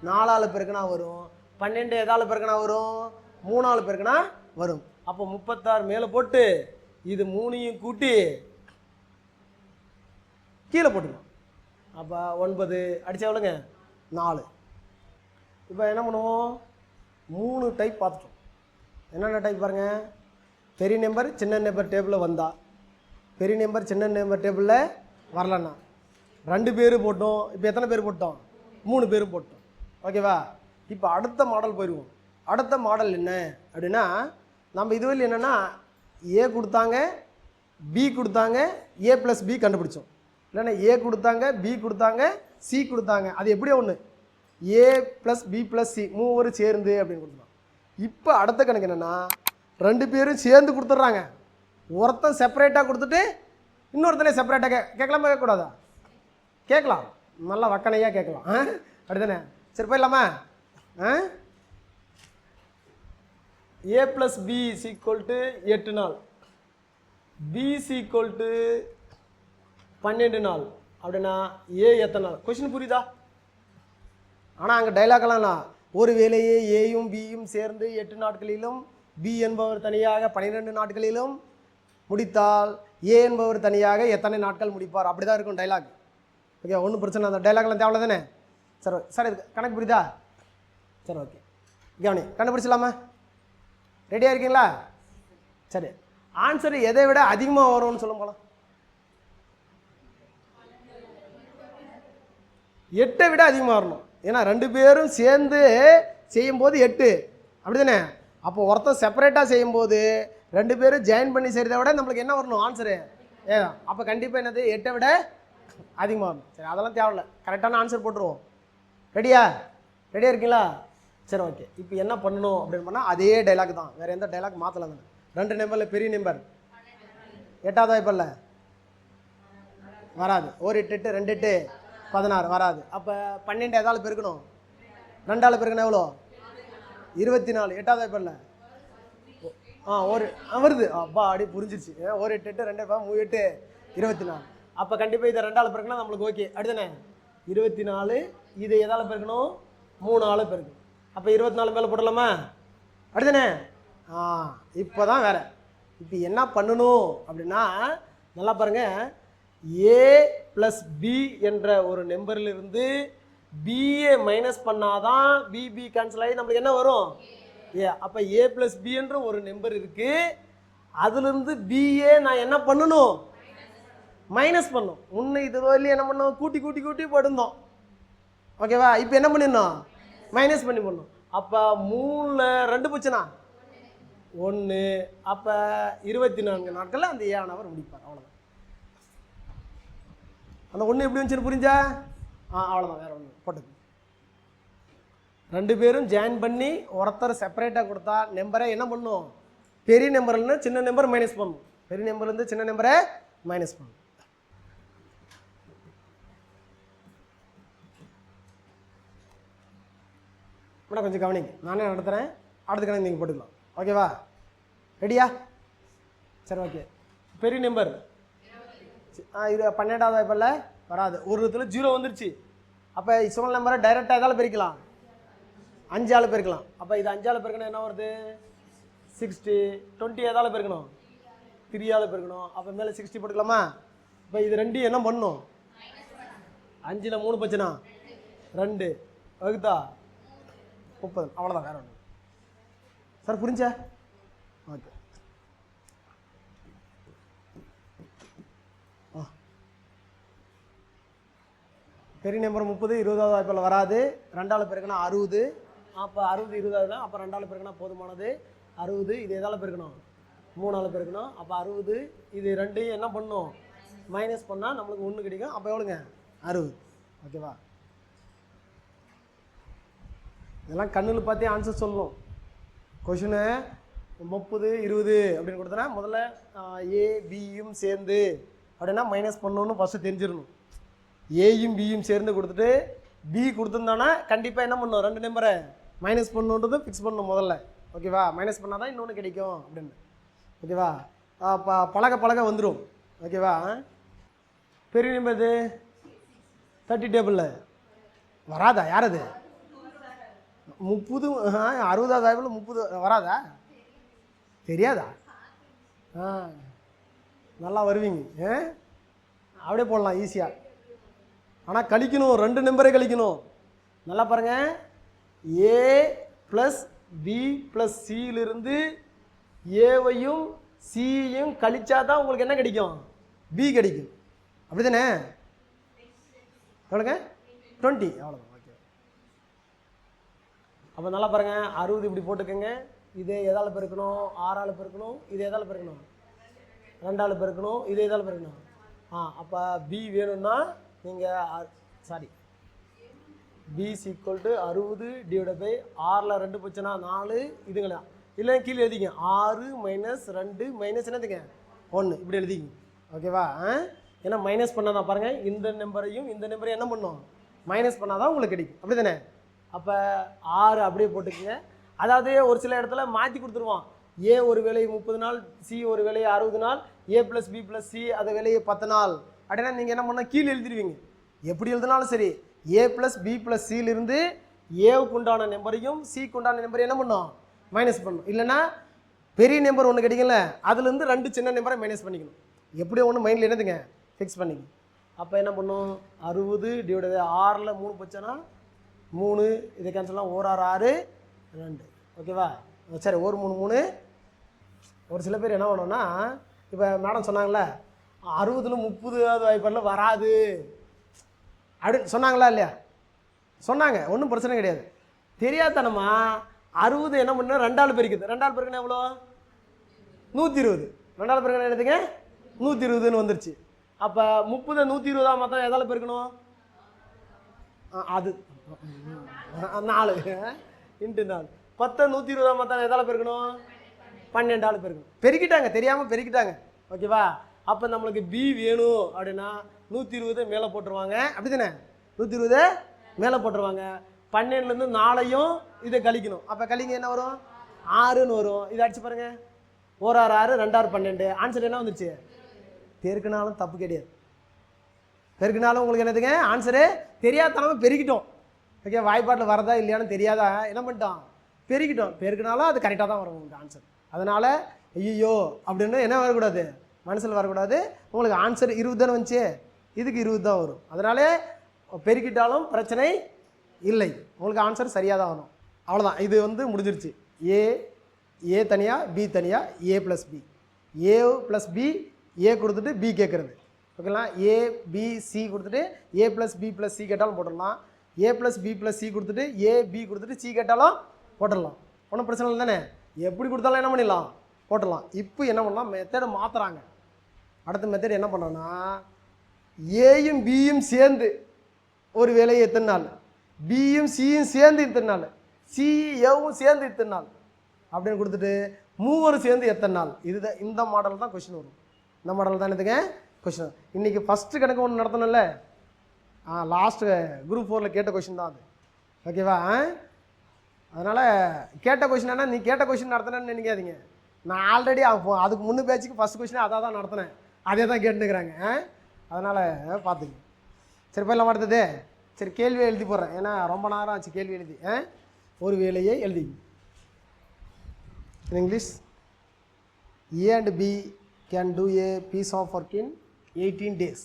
4ஆல் பெருக்கினா வரும். 12 எதால் பெருக்கினா வரும். 3ஆல் பெருக்கினா வரும். அப்போ 36 மேலே போட்டு இது 3ஐயும் கூட்டி கீழே போட்டுக்கலாம். அப்போ 9 அடிச்சா எவ்வளோங்க 4. இப்போ என்ன பண்ணுவோம், 3 டைப் பார்த்துட்டோம். என்னென்ன டைப் பாருங்கள், பெரிய நம்பர் சின்ன நம்பர் டேபிளில் வந்தால், பெரிய நம்பர் சின்ன நம்பர் டேபிளில் வரலன்னா 2 பேர் போட்டோம். இப்போ எத்தனை பேர் போட்டோம், 3 பேரும் போட்டோம். ஓகேவா. இப்போ அடுத்த மாடல் போயிடுவோம். அடுத்த மாடல் என்ன அப்படின்னா, நம்ம இதுவரையில் என்னென்னா ஏ கொடுத்தாங்க, பி கொடுத்தாங்க, ஏ ப்ளஸ் பி கண்டுபிடிச்சோம். இல்லைன்னா ஏ கொடுத்தாங்க, பி கொடுத்தாங்க, சி கொடுத்தாங்க. அது எப்படியோ ஒன்று ஏ ப்ளஸ் பி ப்ளஸ் சி மூவரும் சேர்ந்து அப்படின்னு கொடுத்துருவோம். இப்போ அடுத்த கணக்கு என்னென்னா 2 பேரும் சேர்ந்து கொடுத்துட்றாங்க. ஒருத்தன் செப்பரேட்டாக கொடுத்துட்டு இன்னொருத்தனே செப்பரேட்டாக கேட்கலாமா, கேட்கக்கூடாதா? கேட்கலாம், நல்லா வக்கனையாக கேட்கலாம். அப்படிதானே? சரி போயிடலாமா? A plus B is equal to 8 நாள், பி இஸ் ஈக்குவல் டு 12 நாள். அப்படின்னா ஏ எத்தனை நாள்? கொஸ்டின் புரியுதா? ஆனால் அங்கே டைலாக்லாம் ஒரு வேலையே ஏயும் பியும் சேர்ந்து 8 நாட்களிலும் பி என்பவர் தனியாக 12 நாட்களிலும் முடித்தால் ஏ என்பவர் தனியாக எத்தனை நாட்கள் முடிப்பார்? அப்படி தான் இருக்கும் டைலாக். ஓகே, ஒன்றும் பிரச்சனை, அந்த டைலாக்லாம் தேவை தானே? சரி சார், இது கணக்கு புரியுதா? சரி ஓகே, கவனி, கண்டுபிடிச்சலாமா? ரெடியாக இருக்கீங்களா? சரி, ஆன்சர் எதை விட அதிகமாக வரும்னு சொல்ல போகலாம். 8 விட அதிகமாக வரணும். ஏன்னா 2 பேரும் சேர்ந்து செய்யும்போது 8, அப்படி தானே? அப்போ ஒருத்தர் செப்பரேட்டாக செய்யும்போது 2 பேரும் ஜாயின் பண்ணி செய்கிறத விட நம்மளுக்கு என்ன வரணும் ஆன்சரு? அப்போ கண்டிப்பாக என்னது 8 விட அதிகமாக வரணும். சரி, அதெல்லாம் தேவையில்ல, கரெக்டான ஆன்சர் போட்டுருவோம். ரெடியாக இருக்கீங்களா? சரி ஓகே. இப்போ என்ன பண்ணணும் அப்படின்னு பண்ணால் அதே டைலாக் தான், வேறு எந்த டைலாக் மாற்றலாம். 2 நம்பரில் பெரிய நம்பர் 8வது வாய்ப்பில்ல வராது. 1 8 8 2 8 16 வராது. அப்போ 12 எதால் பெருக்கணும்? 2ஆல் பெருக்கணும் எவ்வளோ? 24. 8வது வாய்ப்பில்ல ஒரு வருது. அப்பா அப்படி புரிஞ்சிருச்சு. 1 8 8 2 3 8 24. அப்போ கண்டிப்பாக இதை 2ஆல் பெருக்கினா நம்மளுக்கு ஓகே, அப்படிதானே? 24. இதை எதால் பெருக்கணும்? 3ஆல் பெருக்கணும். அப்போ 24 மேலே போடலாமா? அப்படிதானே? இப்போ தான் வேறு. இப்போ என்ன பண்ணணும் அப்படின்னா, நல்லா பாருங்கள், ஏ ப்ளஸ் பி என்ற ஒரு நம்பரிலிருந்து பிஏ மைனஸ் பண்ணாதான் பிபி கேன்சல் ஆகி நம்மளுக்கு என்ன வரும்? ஏ. அப்போ ஏ ப்ளஸ் பி என்ற ஒரு நம்பர் இருக்குது, அதுலேருந்து பிஏ நான் என்ன பண்ணணும்? மைனஸ் பண்ணும். முன்ன இது வரலையும் என்ன பண்ணோம்? கூட்டி கூட்டி கூட்டி போட்டிருந்தோம். ஓகேவா? இப்போ என்ன பண்ணிடணும்? மைனஸ் பண்ணி பண்ணணும். அப்போ 3ல் 2 போச்சுன்னா 1. அப்போ 24 நாட்களில் அந்த ஏஆனவர் முடிப்பார். அவ்வளோதான். அந்த 1 எப்படி வந்துச்சுன்னு புரிஞ்சா? அவ்வளோதான், வேறு ஒன்று போட்டு. 2 பேரும் ஜாயின் பண்ணி ஒருத்தர் செப்பரேட்டாக கொடுத்தா நம்பரை என்ன பண்ணும்? பெரிய நம்பர்லேருந்து சின்ன நம்பர் மைனஸ் பண்ணணும். பெரிய நம்பர்லேருந்து சின்ன நம்பரை மைனஸ் பண்ணணும். மேடம் கொஞ்சம் கவனிங்க, நானே நடத்துகிறேன், அடுத்த கணக்கு நீங்கள் போட்டுக்கலாம். ஓகேவா? ரெடியா? சரி ஓகே. பெரிய நம்பர் இது 12வது வாய்ப்பில் வராது. ஒரு இடத்துல 0 வந்துருச்சு. அப்போ ஸ்மால் நம்பரை டைரெக்டாக எதால் பெருக்கலாம்? 5ஆல் பெருக்கலாம். அப்போ இது 5ஆல் பெருக்கணும் என்ன வருது? 60. 20 எதால் பெருக்கணும்? 3ஆல் பெருக்கணும். அப்போ மேலே 60 போட்டுக்கலாமா? இப்போ இது 2 என்ன பண்ணணும்? 5ல் 3 போச்சுன்னா 2 வகுத்தா 30. அவ்வளோதான், வேறு ஒன்று. சார் புரிஞ்சா? ஓகே. பெரிய நம்பர் 30 20வது வாய்ப்பில் வராது. 2ஆல் பெருக்கினா 60. அப்போ 60 20 அப்போ 2ஆல் பெருக்கினா போதுமானது. 60. இது எதால் பெருக்கணும்? 3ஆல் பெருக்கணும். அப்போ 60. இது 2 என்ன பண்ணணும்? மைனஸ் பண்ணால் நம்மளுக்கு 1 கிடைக்கும். அப்போ எவ்வளோங்க? 60. ஓகேவா? இதெல்லாம் கண்ணில் பார்த்தே ஆன்சர் சொல்லணும். கொஷினு 30 20 அப்படின்னு கொடுத்தனா முதல்ல ஏ பியும் சேர்ந்து அப்படின்னா மைனஸ் பண்ணணுன்னு ஃபஸ்ட்டு தெரிஞ்சிடணும். ஏயும் பியும் சேர்ந்து கொடுத்துட்டு பி கொடுத்துருந்தானா கண்டிப்பாக என்ன பண்ணணும்? 2 நம்பரை மைனஸ் பண்ணணுன்றது ஃபிக்ஸ் பண்ணணும் முதல்ல. ஓகேவா? மைனஸ் பண்ணால் தான் இன்னொன்று கிடைக்கும் அப்படின்னு. ஓகேவா? பழக பழக வந்துடும். ஓகேவா? பெரிய நம்பர் இது 30 டேபிளில் வராதா? யார் அது? 30 60வது வாய்ப்பில் 30 வராதா? தெரியாதா? நல்லா வருவீங்க. அப்படியே போடலாம் ஈஸியாக. ஆனால் கழிக்கணும், 2 நம்பரே கழிக்கணும். நல்லா பாருங்கள், ஏ ப்ளஸ் பி ப்ளஸ் சியிலிருந்து ஏவையும் சியையும் கழிச்சா தான் உங்களுக்கு என்ன கிடைக்கும்? பி கிடைக்கும். அப்படி தானே? எவ்வளோங்க? 20. அவ்வளோதான். ஓகே. அப்போ நல்லா பாருங்கள், 60 இப்படி போட்டுக்கோங்க. இதே எதால் பெருக்கணும்? 6ஆல் பெருக்கணும். இது எதால் பெருக்கணும்? 2ஆல் பெருக்கணும். இது எதால் பெருக்கணும்? அப்போ பி வேணும்னா நீங்கள் சாரி பி = 60 / 6ல் 2 போச்சுன்னா 4 இதுங்களா இல்லை கீழே எழுதிங்க 6 - 2 மைனஸ் என்னதுங்க 1 இப்படி எழுதிங்க. ஓகேவா? ஏன்னா மைனஸ் பண்ணால் தான் பாருங்கள், இந்த நம்பரையும் இந்த நம்பரையும் என்ன பண்ணணும்? மைனஸ் பண்ணால் தான் உங்களுக்கு கிடைக்கும். அப்படி தானே? அப்போ 6 அப்படியே போட்டுக்குங்க. அதாவது ஒரு சில இடத்துல மாற்றி கொடுத்துருவான். ஏ ஒரு வேலையை 30 நாள், சி ஒரு வேலையை 60 நாள், ஏ ப்ளஸ் பி ப்ளஸ் சி அதை வேலையை 10 நாள் அப்படின்னா நீங்கள் என்ன பண்ணால் கீழே எழுதிடுவீங்க. எப்படி எழுதினாலும் சரி, ஏ ப்ளஸ் பி ப்ளஸ் சியிலிருந்து ஏவுக்கு உண்டான நம்பரையும் சிக்கு உண்டான நம்பரையும் என்ன பண்ணோம்? மைனஸ் பண்ணணும். இல்லைன்னா பெரிய நம்பர் ஒன்று கிடைக்கல, அதுலேருந்து 2 சின்ன நம்பரை மைனஸ் பண்ணிக்கணும். எப்படியோ ஒன்று மைண்டில் என்னதுங்க ஃபிக்ஸ் பண்ணிக்கணும். அப்போ என்ன பண்ணும்? 60 / 6ல் 3 போச்சோன்னா 3, இதை கேன்சல்லாம் 1 6 6 2. ஓகேவா? சரி, 1 3 3. ஒரு சில பேர் என்ன பண்ணோன்னா, இப்போ மேடம் சொன்னாங்களே 60ல் 30வது வாய்ப்பாடில் வராது அப்படின்னு சொன்னாங்களா இல்லையா? சொன்னாங்க, ஒன்றும் பிரச்சனை கிடையாது. தெரியாதனமா 60 என்ன பண்ண 2ஆல் பெருக்குது. 2ஆல் பெருக்குன்னா எவ்வளோ? 120. 2ஆல் பெருக்குன்னா என்னதுங்க? 120ன்னு வந்துருச்சு. அப்போ 30 120ஆக மாற்றம் எதால் பெருக்கணும்? அது 4 × 4. 10 120ஆக மாற்றம் எதால் பெருக்கணும்? 12ஆல் பெருக்கணும். பெருக்கிட்டாங்க, தெரியாமல் பெருக்கிட்டாங்க. ஓகேவா? அப்போ நம்மளுக்கு பி வேணும் அப்படின்னா 120 மேலே போட்டுருவாங்க. அப்படி தானே? 120 மேலே போட்டுருவாங்க. 12லேருந்து 4ஐயும் இதை கழிக்கணும். அப்போ கழிங்க என்ன வரும்? 6ன்னு வரும். இதை அடிச்சு பாருங்க, 1 6 6 2 6 12. ஆன்சர் என்ன வந்துருச்சு? பெருக்கினாலும் தப்பு கிடையாது. பெருக்கினாலும் உங்களுக்கு என்னதுங்க ஆன்சரு? தெரியாதனால பெருக்கிட்டோம். ஓகே, வாய்ப்பாட்டில் வரதா இல்லையான்னு தெரியாதா என்ன பண்ணிட்டோம்? பெருக்கிட்டோம். பெருக்கினாலும் அது கரெக்டாக தான் வரும் உங்களுக்கு ஆன்சர். அதனால் ஐயோ அப்படின்னு என்ன வரக்கூடாது? மனசில் வரக்கூடாது. உங்களுக்கு ஆன்சர் 20 தானே வந்துச்சு, இதுக்கு 20 தான் வரும். அதனாலே பெருக்கிட்டாலும் பிரச்சனை இல்லை, உங்களுக்கு ஆன்சர் சரியாக தான் வரும். அவ்வளோதான், இது வந்து முடிஞ்சிருச்சு. ஏ தனியாக பி தனியாக, ஏ plus B, A plus B A கொடுத்துட்டு பி கேட்குறது. ஓகேங்களா? ஏ பி சி கொடுத்துட்டு ஏ ப்ளஸ் பி ப்ளஸ் சி கேட்டாலும் போட்டுடலாம். ஏ ப்ளஸ் பி ப்ளஸ் சி கொடுத்துட்டு ஏ பி கொடுத்துட்டு சி கேட்டாலும் போட்டுடலாம். ஒன்றும் பிரச்சனை இல்லை தானே? எப்படி கொடுத்தாலும் என்ன பண்ணிடலாம்? போட்டுடலாம். இப்போ என்ன பண்ணலாம்? மெத்தடை மாற்றுறாங்க. அடுத்த மெத்தட் என்ன பண்ணோன்னா, ஏயும் பியும் சேர்ந்து ஒரு வேலையை எத்தனை நாள், பியும் சியும் சேர்ந்து இத்தனை நாள், சி ஏவும் சேர்ந்து இத்தனை நாள் அப்படின்னு கொடுத்துட்டு மூவரும் சேர்ந்து எத்தனை நாள். இதுதான் இந்த மாடல் தான் கொஷின் வரும். இந்த மாடல் தான் என்னதுங்க கொஷின். இன்றைக்கி ஃபஸ்ட்டு கணக்கு ஒன்று நடத்தணும்ல, லாஸ்ட்டு குரூப் 4ல் கேட்ட கொஷின் தான் அது. ஓகேவா? அதனால் கேட்ட கொஷின் என்ன, நீ கேட்ட கொஷின் நடத்தினேன்னு நினைக்காதீங்க. நான் ஆல்ரெடி அதுக்கு முன்னு பேச்சுக்கு ஃபஸ்ட் கொஷினே அதான் தான் நடத்தினேன், அதே தான் கேட்டுக்கிறாங்க. அதனால் பார்த்துங்க. சரி, போய் எல்லாம் அடுத்தது. சரி, கேள்வியை எழுதி போடுறேன், ஏன்னா ரொம்ப நேரம் ஆச்சு கேள்வி எழுதி. ஒரு வேலையை எழுதி in English. A and B can do a piece of work in 18 days.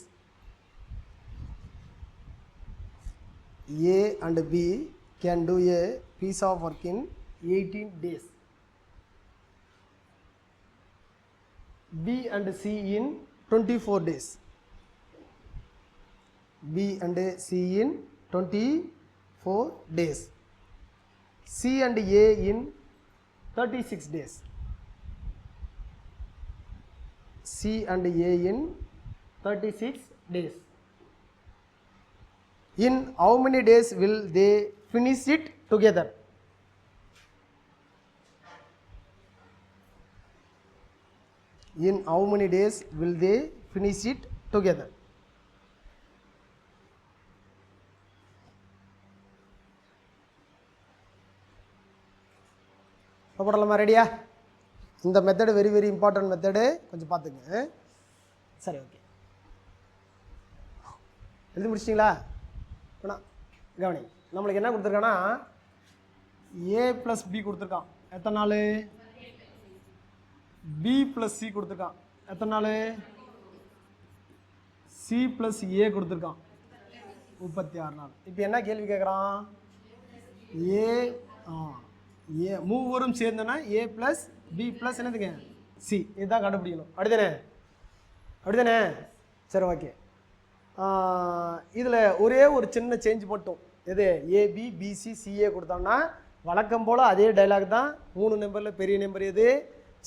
A and B can do a piece of work in 18 days. B and C in 24 days. B and C in 24 days. C and A in 36 days. C and A in 36 days. In how many days will they finish it together? In how many days will they finish it together? போடலாமா? ரெடியா? இந்த method very very important method, கொஞ்சம் பார்த்துங்க. சரி, ஓகே, எழுதி முடிச்சிட்டிங்களா? வேணா கவனி, நம்மளுக்கு என்ன கொடுத்துருக்கான்னா ஏ ப்ளஸ் பி கொடுத்துருக்கான், எத்தனை நாள்? பி ப்ளஸ் சி கொடுத்துருக்கான், எத்தனை நாள்? சி ப்ளஸ் ஏ கொடுத்துருக்கான் 36 நாள். இப்போ என்ன கேள்வி கேட்குறான்? ஏ ஏ மூவரும் சேர்ந்தோன்னா ஏ ப்ளஸ் பி ப்ளஸ் என்னதுங்க சி, இதுதான் கண்டுபிடிக்கணும். அப்படிதானே? சரி, ஓகே. இதில் ஒரே ஒரு சின்ன சேஞ்ச் மட்டும். எது? ஏபி பிசி சிஏ கொடுத்தோம்னா வழக்கம் போல் அதே டைலாக் தான். 3 நம்பரில் பெரிய நம்பர் எது,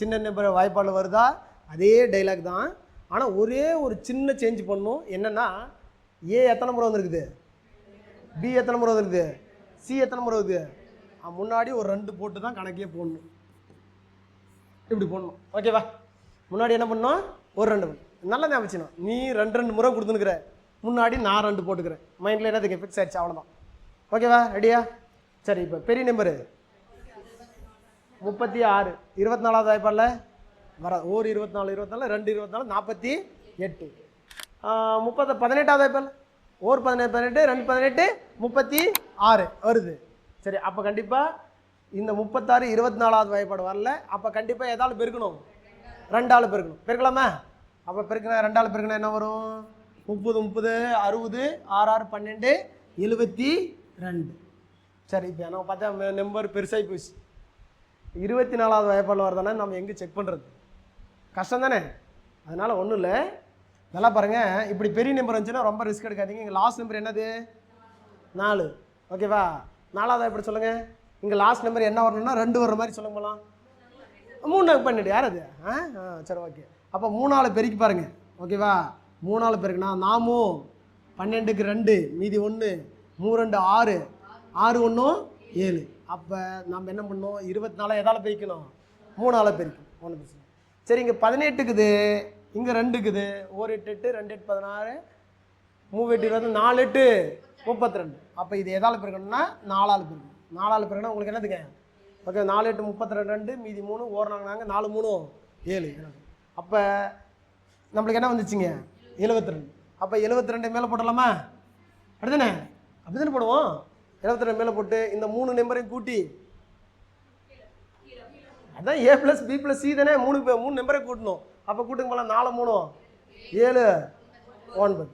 சின்ன நம்பர் வாய்ப்பாடில் வருதா, அதே டைலாக் தான். ஆனால் ஒரே ஒரு சின்ன சேஞ்ச் பண்ணணும். என்னென்னா, ஏ எத்தனை முறை வந்துருக்குது, பி எத்தனை முறை வந்துருக்குது, சி எத்தனை முறை வருது, முன்னாடி ஒரு 2 போட்டு தான் கணக்கே போடணும். இப்படி போடணும். ஓகேவா? முன்னாடி என்ன பண்ணணும்? ஒரு 2. நல்லா ஞாபகம். நீ 2 முறை கொடுத்துனுக்குற, முன்னாடி நான் 2 போட்டுக்கிறேன். மைண்டில் என்னதுக்கு ஃபிக்ஸ் ஆகிடுச்சு, அவ்வளோதான். ஓகேவா? ரெடியா? சரி, இப்போ பெரிய நம்பரு 36 24வது வாய்ப்பாடில் வர ஒரு 24 24 2 24 48. 18வது வாய்ப்பால் ஒரு 18 18 2 18 36 வருது. சரி, அப்போ கண்டிப்பாக இந்த 36 24வது வாய்ப்பாடு வரல. அப்போ கண்டிப்பாக எதால் பெருக்கணும்? 2ஆல் பெருக்கணும். பெருக்கலாமா? அப்போ பெருக்கினா 2ஆல் பெருக்கினா என்ன வரும்? 30 30 60 6 6 12 72. சரி, இப்போ நம்ம பார்த்தா நம்பர் பெருசாகி போச்சு. 24வது வாய்ப்பாடில் வரதானே நம்ம எங்கே செக் பண்ணுறது? கஷ்டம் தானே? அதனால் ஒன்றும் இல்லை. நல்லா பாருங்கள், இப்படி பெரிய நம்பர் வந்துச்சுன்னா ரொம்ப ரிஸ்க் எடுக்காதீங்க. இங்கே லாஸ்ட் நம்பர் என்னது? 4. ஓகேவா? 4வது எப்படி சொல்லுங்கள்? இங்கே லாஸ்ட் நம்பர் என்ன வரணும்னா 2 வர்ற மாதிரி சொல்லுங்க போகலாம். 3 பண்ணிடு. யார் அது? சரி, ஓகே. அப்போ 3ஆல் பெருக்கி பாருங்கள். ஓகேவா? 3ஆல் பெருக்குனா நாமும் 12க்கு 2 மீதி 1 3 2 6 6 1 7. அப்போ நம்ம என்ன பண்ணோம்? 24 எதால் பெருக்கணும்? 3ஆல் பெருக்கணும். 1 பிரச்சனை. சரி, இங்கே 18க்குது, இங்கே 2க்குது. 1 8 8 2 8 16 3 8 20 4 8 32. அப்போ இது எதால் பெருக்கணும்னா 4ஆல் பெருக்கணும். 4ஆல் பெருக்கணும் உங்களுக்கு என்னதுங்க? ஓகே, 4 8 32 2 மீதி 3 ஓரணாங்க 4 3 7. அப்போ நம்மளுக்கு என்ன வந்துச்சுங்க? 72. அப்போ 72 மேலே போடலாமா? அப்படிதானே? அப்படி தானே போடுவோம். 72 மேலே போட்டு இந்த 3 நம்பரையும் கூட்டி, அதான் ஏ ப்ளஸ் பி ப்ளஸ் சி தானே, 3 நம்பரை கூட்டணும். அப்போ கூட்டுங்க போல 4 3 7 9.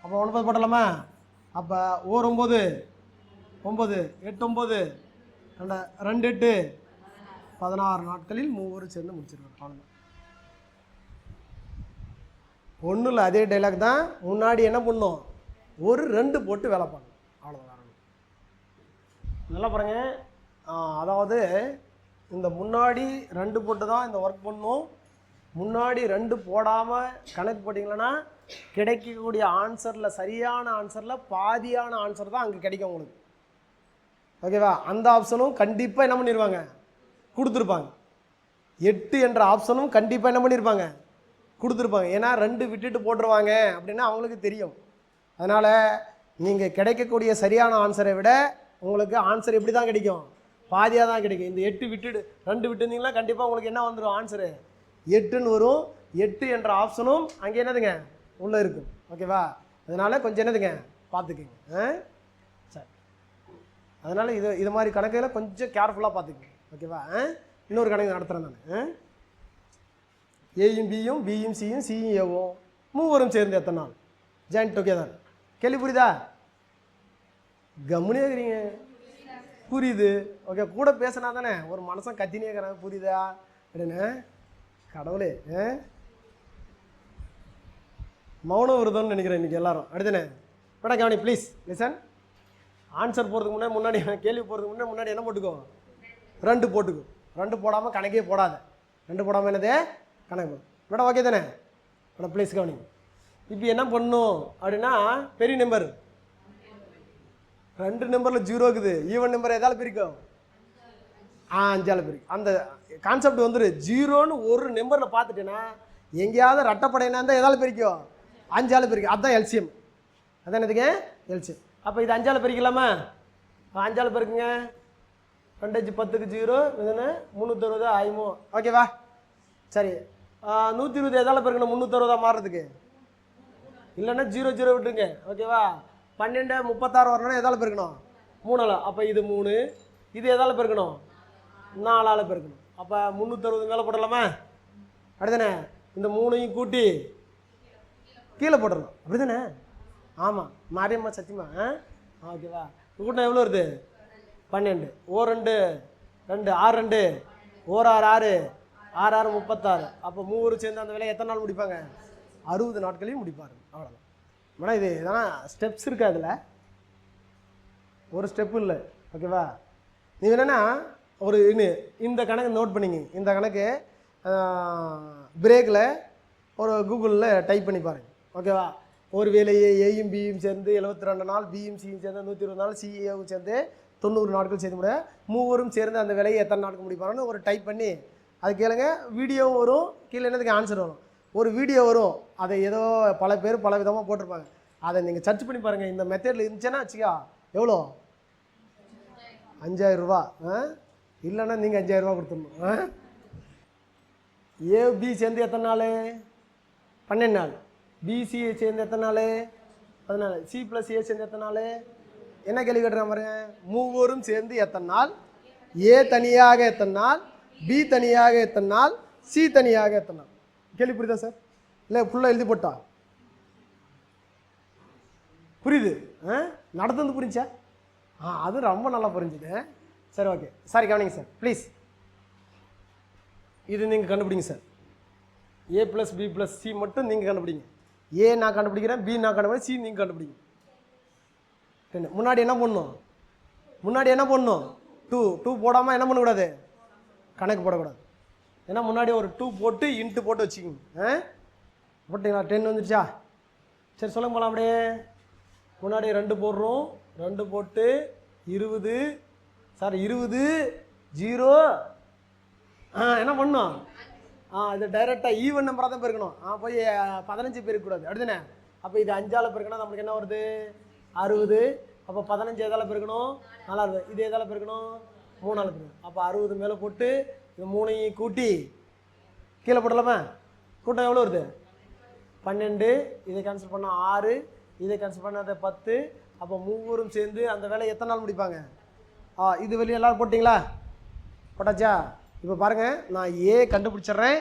அப்போ 9 போட்டலாமா? அப்போ 1 9 9 8 9 2 8 16 நாட்களில் 3 சேர்ந்து முடிச்சிருவார். அவ்வளோதான். ஒன்றும் இல்லை, அதே டைலாக் தான். முன்னாடி என்ன பண்ணணும்? ஒரு 2 போட்டு வேலை பண்ணணும். அவ்வளோதான். நல்லா பாருங்க. அதாவது இந்த முன்னாடி 2 போட்டு தான் இந்த ஒர்க் பண்ணணும். முன்னாடி 2 போடாமல் கணக்கு போட்டிங்களன்னா கிடைக்கக்கூடிய ஆன்சரில், சரியான ஆன்சரில் பாதியான ஆன்சர் தான் அங்கே கிடைக்கும் உங்களுக்கு. ஓகேவா? அந்த ஆப்ஷனும் கண்டிப்பாக என்ன பண்ணிடுவாங்க? கொடுத்துருப்பாங்க. 8 என்ற ஆப்ஷனும் கண்டிப்பாக என்ன பண்ணியிருப்பாங்க? கொடுத்துருப்பாங்க. ஏன்னா 2 விட்டுட்டு போட்டுருவாங்க அப்படின்னா அவங்களுக்கு தெரியும். அதனால் நீங்கள் கிடைக்கக்கூடிய சரியான ஆன்சரை விட உங்களுக்கு ஆன்சர் எப்படி தான் கிடைக்கும்? பாதியாக தான் கிடைக்கும். இந்த 8 விட்டுட்டு 2 விட்டுருந்தீங்கன்னா கண்டிப்பாக உங்களுக்கு என்ன வந்துடும்? ஆன்சரு 8ன்னு வரும். 8 என்ற ஆப்ஷனும் அங்கே என்னதுங்க உள்ளே இருக்கும். ஓகேவா? அதனால் கொஞ்சம் என்னதுங்க பார்த்துக்குங்க. சரி, அதனால் இது மாதிரி கணக்கில் கொஞ்சம் கேர்ஃபுல்லாக பார்த்துக்குங்க. ஓகேவா? இன்னொரு கணக்கு நடத்துகிறேன் நான். ஏயும் பியும் பியும் சியும் சியும் ஏவும் மூவரும் சேர்ந்து எத்தனை நாள்? Joint together. கேள்வி புரியுதா? கம்முனே இருக்கிறீங்க. புரியுது. ஓகே, கூட பேசினா தானே ஒரு மனசன் கத்தினே இருக்கிறாங்க. புரியுதா அப்படின்னு. கடவுளே, மௌன விரதம்னு நினைக்கிறேன் இன்றைக்கி எல்லாரும். அப்படிதானே? மேடம் கவனி ப்ளீஸ் லிசன். ஆன்சர் போகிறதுக்கு முன்னாடி கேள்வி போகிறதுக்கு முன்னாடி என்ன போட்டுக்கோ? 2 போட்டுக்கோ. 2 போடாமல் கணக்கே போடாத. 2 போடாமல் என்னது கணக்கு போடும். மேடம் ஓகே தானே? மேடம் ப்ளீஸ் கவனி. இப்போ என்ன பண்ணணும் அப்படின்னா, பெரிய நம்பர் 2 நம்பரில் 0 இருக்குது. ஈவன் நம்பர் எதால் பிரிக்கும்? 5ஆல் பிரிக்கும். அந்த கான்செப்ட் வந்துரு. 0ன்னு ஒரு நம்பரில் பார்த்துட்டேன்னா எங்கேயாவது ரெட்டப்படையினா இருந்தால் எதால் பிரிக்கும்? 5ஆல் பிரிக்கும். அதுதான் எல்சிஎம். அதான் என்னதுங்க? எல்சிஎம். அப்போ இது 5ஆல் பிரிக்கலாமா? 5ஆல் பிரிக்குங்க. 2 5 10க்கு 0 இதுன்னு 360 ஆயுமோ? ஓகேவா? சரி, 120 எதால் பிரிக்கணும்? 360 மாறுறதுக்கு இல்லைன்னா 0 0 விட்டுருங்க. ஓகேவா? 12 36 வரணும்னா எதால் பெருக்கணும்? 3ஆல். அப்போ இது 3, இது எதால் பெருக்கணும்? 4ஆல் பெருக்கணும். அப்போ 360 மேலே போடலாமா? அப்படிதானே? இந்த 3ஐயும் கூட்டி கீழே போட்டுடணும். அப்படி தானே? ஆமாம், மாரியம்மா சத்தியமா. ஓகேவா? கூட்டம் எவ்வளோ வருது? 12. ஓ 2 2 6 2 ஓர் 6 6 6 6 36. அப்போ 3 சேர்ந்து அந்த வேலையை எத்தனை நாள் முடிப்பாங்க? 60 நாட்களையும் முடிப்பாரு. அவ்வளோதான் மேடம். இது எதனா ஸ்டெப்ஸ் இருக்கா? அதில் ஒரு ஸ்டெப்பு இல்லை. ஓகேவா? நீ என்னென்னா ஒரு இந்த கணக்கு நோட் பண்ணிங்க. இந்த கணக்கு பிரேக்கில் ஒரு கூகுளில் டைப் பண்ணி பாருங்க. ஓகேவா? ஒரு வேலையை ஏயும் பியும் சேர்ந்து 72 நாள், பியும் சியும் சேர்ந்து 120 நாள், சிஏவும் சேர்ந்து 90 நாட்கள் செய்து முடிய, மூவரும் சேர்ந்து அந்த வேலையை எத்தனை நாட்கள் முடிப்பாங்கன்னு ஒரு டைப் பண்ணி அது கேளுங்க. வீடியோவும் வரும், கீழே என்னதுக்கு ஆன்சர் வரும். ஒரு வீடியோ வரும், அதை ஏதோ பல பேர் பல விதமாக போட்டிருப்பாங்க. அதை நீங்கள் சர்ச் பண்ணி பாருங்கள். இந்த மெத்தடில் இருந்துச்சுன்னா வச்சுக்கா எவ்வளோ? 5000 ரூபா. இல்லைன்னா நீங்கள் 5000 ரூபா கொடுத்துடணும். ஏபி சேர்ந்து எத்தனை நாள்? 12 நாள். பிசிஏ சேர்ந்து எத்தனை நாள்? 14. சி ப்ளஸ் ஏ சேர்ந்து எத்தனை நாள்? என்ன கேள்வி கேட்டுறேன் பாருங்க. மூவரும் சேர்ந்து எத்தனை நாள்? ஏ தனியாக எத்தனை நாள்? பி தனியாக எத்தனை நாள்? சி தனியாக எத்தனை நாள்? கேள்வி புரியுதா சார்? இல்லை ஃபுல்லாக எழுதி போட்டா புரியுது? நடந்து புரிஞ்சா? அது ரொம்ப நல்லா புரிஞ்சுது. சரி, ஓகே. சாரி, கவனிங்க சார் ப்ளீஸ். இது நீங்கள் கண்டுபிடிங்க சார். ஏ ப்ளஸ் பி ப்ளஸ் சி மட்டும் நீங்கள் கண்டுபிடிங்க. ஏ நான் கண்டுபிடிக்கிறேன், பி நான் கண்டுபிடிக்கிறேன், சி நீங்கள் கண்டுபிடிங்க. முன்னாடி என்ன பண்ணணும்? 2 போடாமல் என்ன பண்ணக்கூடாது? கணக்கு போடக்கூடாது. ஏன்னா முன்னாடி ஒரு 2 போட்டு இன்ட்டு போட்டு வச்சுக்கோங்க. போட்டிங்களா? 10 வந்துடுச்சா? சரி சொல்லுங்க போகலாம். அப்படியே முன்னாடி 2 போடுறோம். 2 போட்டு 20 0 என்ன பண்ணணும்? இது டைரெக்டாக ஈவன் நம்பராக தான் பெருக்கணும். போய் 15 பெருக்கக்கூடாது. அப்படிதானே? அப்போ இது 5ஆல் பெருக்கணும். நம்மளுக்கு என்ன வருது? 60. அப்போ 15 எதால் பெருக்கணும்? 4. இது எதால் பெருக்கணும்? 3ஆல் பெருக்கணும். அப்போ 60 மேலே போட்டு இது 3ஐயும் கூட்டி கீழே போடலாமா? கூட்டம் எவ்வளோ வருது? 12. இதை கேன்சல் பண்ணால் 6, இதை கேன்சல் பண்ணால் 10. அப்போ மூவரும் சேர்ந்து அந்த வேலையை எத்தனை நாள் முடிப்பாங்க? இது வெளியே எல்லோரும் போட்டிங்களா? போட்டாச்சா? இப்போ பாருங்கள், நான் ஏ கண்டுபிடிச்சிட்றேன்,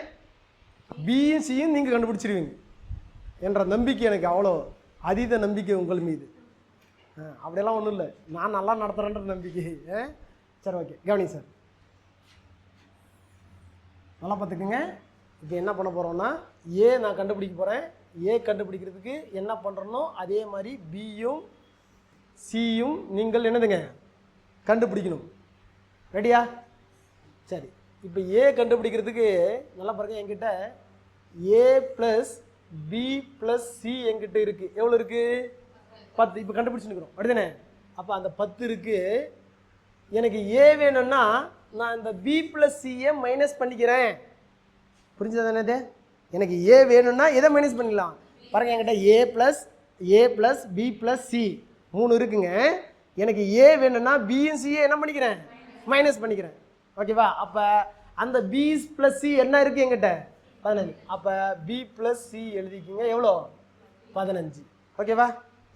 பியும் சியும் நீங்கள் கண்டுபிடிச்சிருவீங்க என்ற நம்பிக்கை எனக்கு அவ்வளோ அதீத நம்பிக்கை உங்கள் மீது. அப்படியெல்லாம் ஒன்றும் இல்லை, நான் நல்லா நடத்துகிறேன்ற நம்பிக்கை. சரி, ஓகே. கவனிங்க சார், நல்லா பார்த்துக்குங்க. இப்போ என்ன பண்ண போகிறோன்னா, ஏ நான் கண்டுபிடிக்க போகிறேன். ஏ கண்டுபிடிக்கிறதுக்கு என்ன பண்ணுறனோ அதே மாதிரி பியும் சியும் நீங்கள் என்னதுங்க கண்டுபிடிக்கணும். ரெடியா? சரி. இப்போ ஏ கண்டுபிடிக்கிறதுக்கு நல்லா பாருங்க, என்கிட்ட ஏ ப்ளஸ் பி ப்ளஸ் சி என்கிட்ட இருக்குது. எவ்வளோ இருக்குது? 10. இப்போ கண்டுபிடிச்சுருக்கிறோம். அப்படிதானே? அப்போ அந்த 10 இருக்குது. எனக்கு ஏ வேணும்னா நான் இந்த பி ப்ளஸ் சியை மைனஸ் பண்ணிக்கிறேன். புரிஞ்சதானே? இது எனக்கு ஏ வேணும்னா எதை மைனஸ் பண்ணிடலாம் பாருங்கள். என்கிட்ட ஏ ப்ளஸ் பி ப்ளஸ் சி 3 இருக்குங்க. எனக்கு ஏ வேணும்னா பியும் சியை என்ன பண்ணிக்கிறேன்? மைனஸ் பண்ணிக்கிறேன். ஓகேவா? அப்போ அந்த பி ப்ளஸ் சி என்ன இருக்குது என்கிட்ட? 15. அப்போ பி ப்ளஸ் சி எழுதிக்கிங்க. எவ்வளோ? 15. ஓகேவா?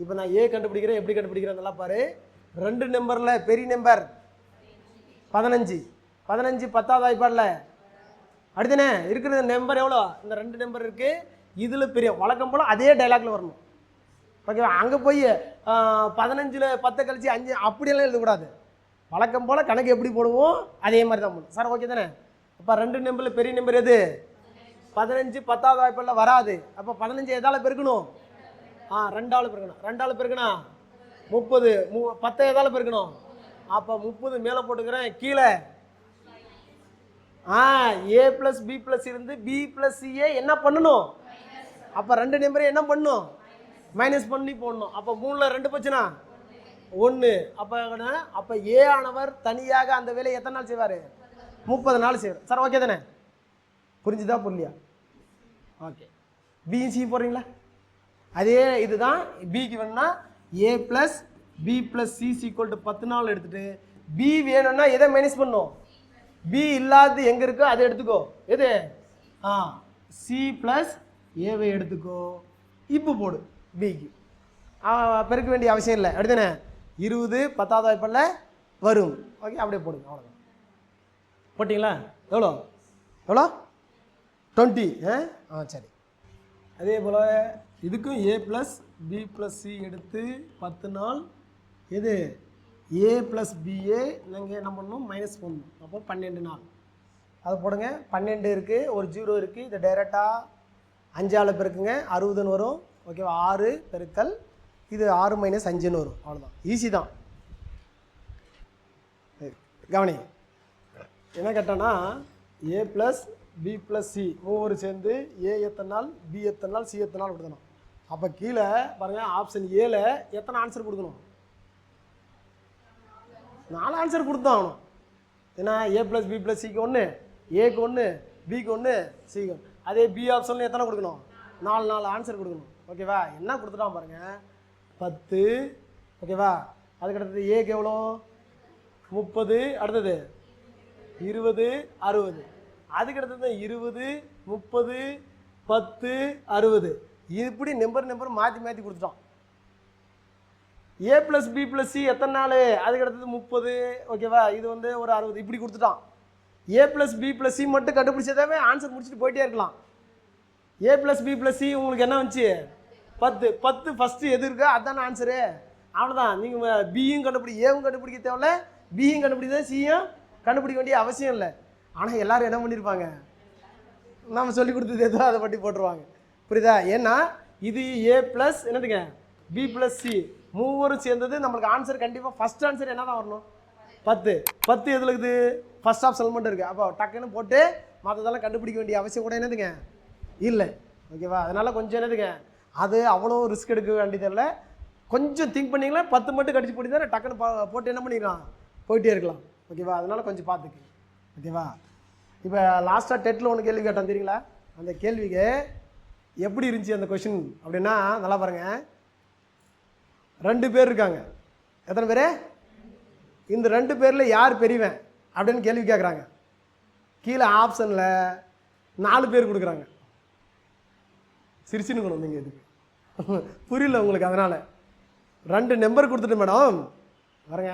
இப்போ நான் ஏ கண்டுபிடிக்கிறேன். எப்படி கண்டுபிடிக்கிறேன் நல்லா பாரு. 2 நம்பரில் பெரிய நம்பர் 15. 15 10வது வாய்ப்பாடில் அடுத்தனே இருக்கிற நம்பர் எவ்வளோ? இந்த 2 நம்பர் இருக்குது. இதில் பெரிய வழக்கம் போல் அதே டைலாக்ல வரணும். ஓகேவா? அங்கே போய் 15ல் 10 கழிச்சு 5 அப்படியெல்லாம் எழுதக்கூடாது. வழக்கம் போல் கணக்கு எப்படி போடுவோம் அதே மாதிரி தான் போடணும். சார் ஓகே தானே? அப்போ 2 நம்பரில் பெரிய நம்பர் எது? 15 10வது வாய்ப்பாடில் வராது. அப்போ 15 எதால் பெருக்கணும்? 2ஆல் பெருக்கணும். 2ஆல் பெருக்கணா 30. 10 எதால் பெருக்கணும்? அப்போ 30 மேலே போட்டுக்கிறேன். கீழே ஏ ப்ளஸ் பி ப்ளஸ் இருந்து பி ப்ளஸ் சிஏ என்ன பண்ணணும்? அப்போ 2 நம்பரை என்ன பண்ணணும்? மைனஸ் பண்ணி போடணும். அப்போ 3ல் 2 போச்சுன்னா 1. அப்போ ஏ ஆனவர் தனியாக அந்த வேலையை எத்தனை நாள் செய்வார்? 30 நாள் செய்வார். சார் ஓகே தானே? புரிஞ்சுதா புரியலையா? ஓகே. பியும் சி போடுறீங்களா? அதே இதுதான் பிக்கு வேணும்னா A plus B plus C equal to 10 நாள் எடுத்துகிட்டு பி வேணும்னா எதை மைனஸ் பண்ணும்? பி இல்லாதது எங்கே இருக்கோ அதை எடுத்துக்கோ. எது? சி ப்ளஸ் ஏவை எடுத்துக்கோ. இப்போ போடு பிக்கு. பெருக்க வேண்டிய அவசியம் இல்லை. அப்படிதானே? 20 10வது வாய்ப்பாடில் வரும். ஓகே, அப்படியே போடுங்க. அவ்வளோதான். போட்டிங்களா? எவ்வளோ 20. சரி. அதே போல் இதுக்கும் ஏ ப்ளஸ் பி ப்ளஸ் சி எடுத்து 10 நாள் எது ஏ ப்ளஸ் பிஏ நீங்கள் என்ன பண்ணணும் மைனஸ் பண்ணணும். அப்போ 12 நாள் அது போடுங்க. 12 இருக்குது, ஒரு 0 இருக்குது. இதை டைரெக்டாக 5ஆல் பெருக்குங்க, 60ன்னு வரும். ஓகேவா? 6 பெருக்கல் இது 6 மைனஸ் 5ன்னு வரும். அவ்வளோதான், ஈஸி தான். கவனி என்ன கேட்டானா ஏ ப்ளஸ் பி ப்ளஸ் சி மூவரும் சேர்ந்து ஏ எத்தனை நாள், பி எத்தனை நாள், சி எத்தனை நாள் கொடுக்கணும். அப்போ கீழே பாருங்கள், ஆப்ஷன் ஏல எத்தனை ஆன்சர் கொடுக்கணும்? 4 ஆன்சர் கொடுத்தாகணும். ஏன்னா ஏ ப்ளஸ் பி ப்ளஸ் சிக்கு 1, ஏக்கு 1, பிக்கு 1, சிக்கு 1. அதே பி ஆப்ஷனில் எத்தனை கொடுக்கணும்? 4 ஆன்சர் கொடுக்கணும். ஓகேவா? என்ன கொடுத்துட்டான் பாருங்கள், 10. ஓகேவா? அதுக்கடுத்தது ஏக்கு எவ்வளோ? 30. அடுத்தது 20, 60. அதுக்கடுத்தது 20, 30, 10, 60. இப்படி நம்பர் மாற்றி கொடுத்துட்டோம். ஏ ப்ளஸ் பி ப்ளஸ் சி எத்தனை நாள்? அதுக்கடுத்தது 30. ஓகேவா? இது வந்து ஒரு 60. இப்படி கொடுத்துட்டான். ஏ ப்ளஸ் பி ப்ளஸ் சி மட்டும் கண்டுபிடிச்சதாவே ஆன்சர் முடிச்சுட்டு போயிட்டே இருக்கலாம். ஏ ப்ளஸ் பி ப்ளஸ் சி உங்களுக்கு என்ன வந்துச்சு? 10 ஃபஸ்ட்டு எது இருக்கோ அதுதானே ஆன்சரு. அவ்வளோதான். நீங்கள் பியும் ஏவும் கண்டுபிடிக்க தேவையில்ல, பியும் கண்டுபிடிக்க, சியும் கண்டுபிடிக்க வேண்டிய அவசியம் இல்லை. ஆனால் எல்லோரும் என்ன பண்ணியிருப்பாங்க, நம்ம சொல்லி கொடுத்தது எதோ அதை பற்றி போட்டுருவாங்க. புரியுதா? ஏன்னா இது ஏ ப்ளஸ் என்னதுங்க பி ப்ளஸ் சி மூவரும் சேர்ந்தது நம்மளுக்கு ஆன்சர் கண்டிப்பாக ஃபஸ்ட் ஆன்சர் என்ன தான் வரணும்? 10 எதில் இருக்குது? ஃபஸ்ட் ஆஃப் செல்மெண்ட் இருக்குது. அப்போ டக்குன்னு போட்டு மற்றதெல்லாம் கண்டுபிடிக்க வேண்டிய அவசியம் கூட என்னதுங்க இல்லை. ஓகேவா? அதனால் கொஞ்சம் என்னதுங்க அது அவ்வளோ ரிஸ்க் எடுக்க வேண்டியதில்லை. கொஞ்சம் திங்க் பண்ணிங்களா 10 மட்டும் கடிச்சு போட்டு தானே டக்குன்னு போட்டு என்ன பண்ணிக்கலாம், போயிட்டே இருக்கலாம். ஓகேவா? அதனால் கொஞ்சம் பார்த்துக்கு. ஓகேவா? இப்போ லாஸ்ட்டாக டெட்டில் ஒன்று கேள்வி கேட்டான் தெரியுங்களா? அந்த கேள்விக்கு எப்படி இருந்துச்சு அந்த கொஷின் அப்படின்னா நல்லா பாருங்கள். 2 பேர் இருக்காங்க. எத்தனை பேர்? இந்த 2 பேரில் யார் பெரியவன் அப்படின்னு கேள்வி கேட்குறாங்க. கீழே ஆப்ஷனில் 4 பேர் கொடுக்குறாங்க. சிரிச்சுன்னு நீங்கள் இதுக்கு புரியல உங்களுக்கு. அதனால் 2 நம்பர் கொடுத்துட்டு மேடம் பாருங்க,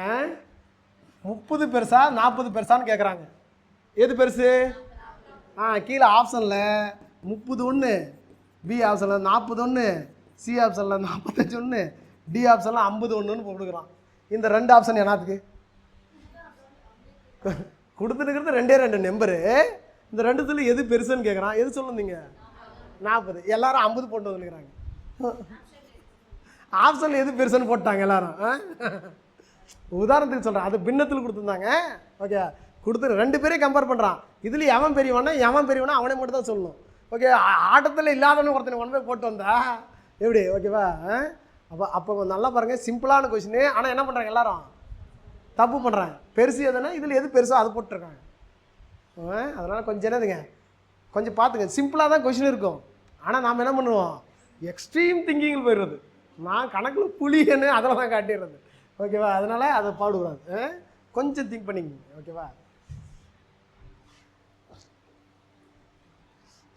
30 பெருசா 40 பெருசான்னு கேட்குறாங்க. எது பெருசு? கீழே ஆப்ஷனில் 30 ஒன்று, பி ஆப்ஷனில் 40 ஒன்று, சி ஆப்ஷனில் 45 ஒன்று, டி ஆப்ஷனில் 50 ஒன்றுன்னு கொடுக்குறான். இந்த 2 ஆப்ஷன் என்னத்துக்கு கொடுத்துருக்கிறது? 2 நம்பரு. இந்த 2த்துல எது பெருசுன்னு கேட்குறான். எது சொல்லுங்க? 40. எல்லாரும் 50 போட்டு வந்துக்கிறாங்க. ஆப்ஷனில் எது பெருசுன்னு போட்டாங்க எல்லாரும். உதாரணத்துக்கு சொல்கிறேன், அது பின்னத்தில் கொடுத்துருந்தாங்க. ஓகே, கொடுத்து 2 பேரையும் கம்பேர் பண்ணுறான். இதுலேயும் எவன் பெரியவனா அவனை மட்டும் தான் சொல்லணும். ஓகே, ஆட்டத்தில் இல்லாதவனு ஒருத்தனை கொண்டு போய் போட்டு வந்தா எப்படி? ஓகேவா? அப்போ நல்லா பாருங்கள், சிம்பிளான கொஷினு. ஆனால் என்ன பண்ணுறாங்க எல்லாரும்? தப்பு பண்ணுறாங்க. பெருசு எதுனா இதில் எது பெருசோ அது போட்டுருக்காங்க. அதனால் கொஞ்சம் என்னதுங்க கொஞ்சம் பார்த்துங்க. சிம்பிளாக தான் கொஷின் இருக்கும். ஆனால் நாம் என்ன பண்ணுவோம், எக்ஸ்ட்ரீம் திங்கிங்கில் போயிடுறது. நான் கணக்கில் புளியன்னு அதில் தான் காட்டிடுறது. ஓகேவா? அதனால் அதை பாடுக்கூடாது. கொஞ்சம் திங்க் பண்ணிக்கங்க. ஓகேவா?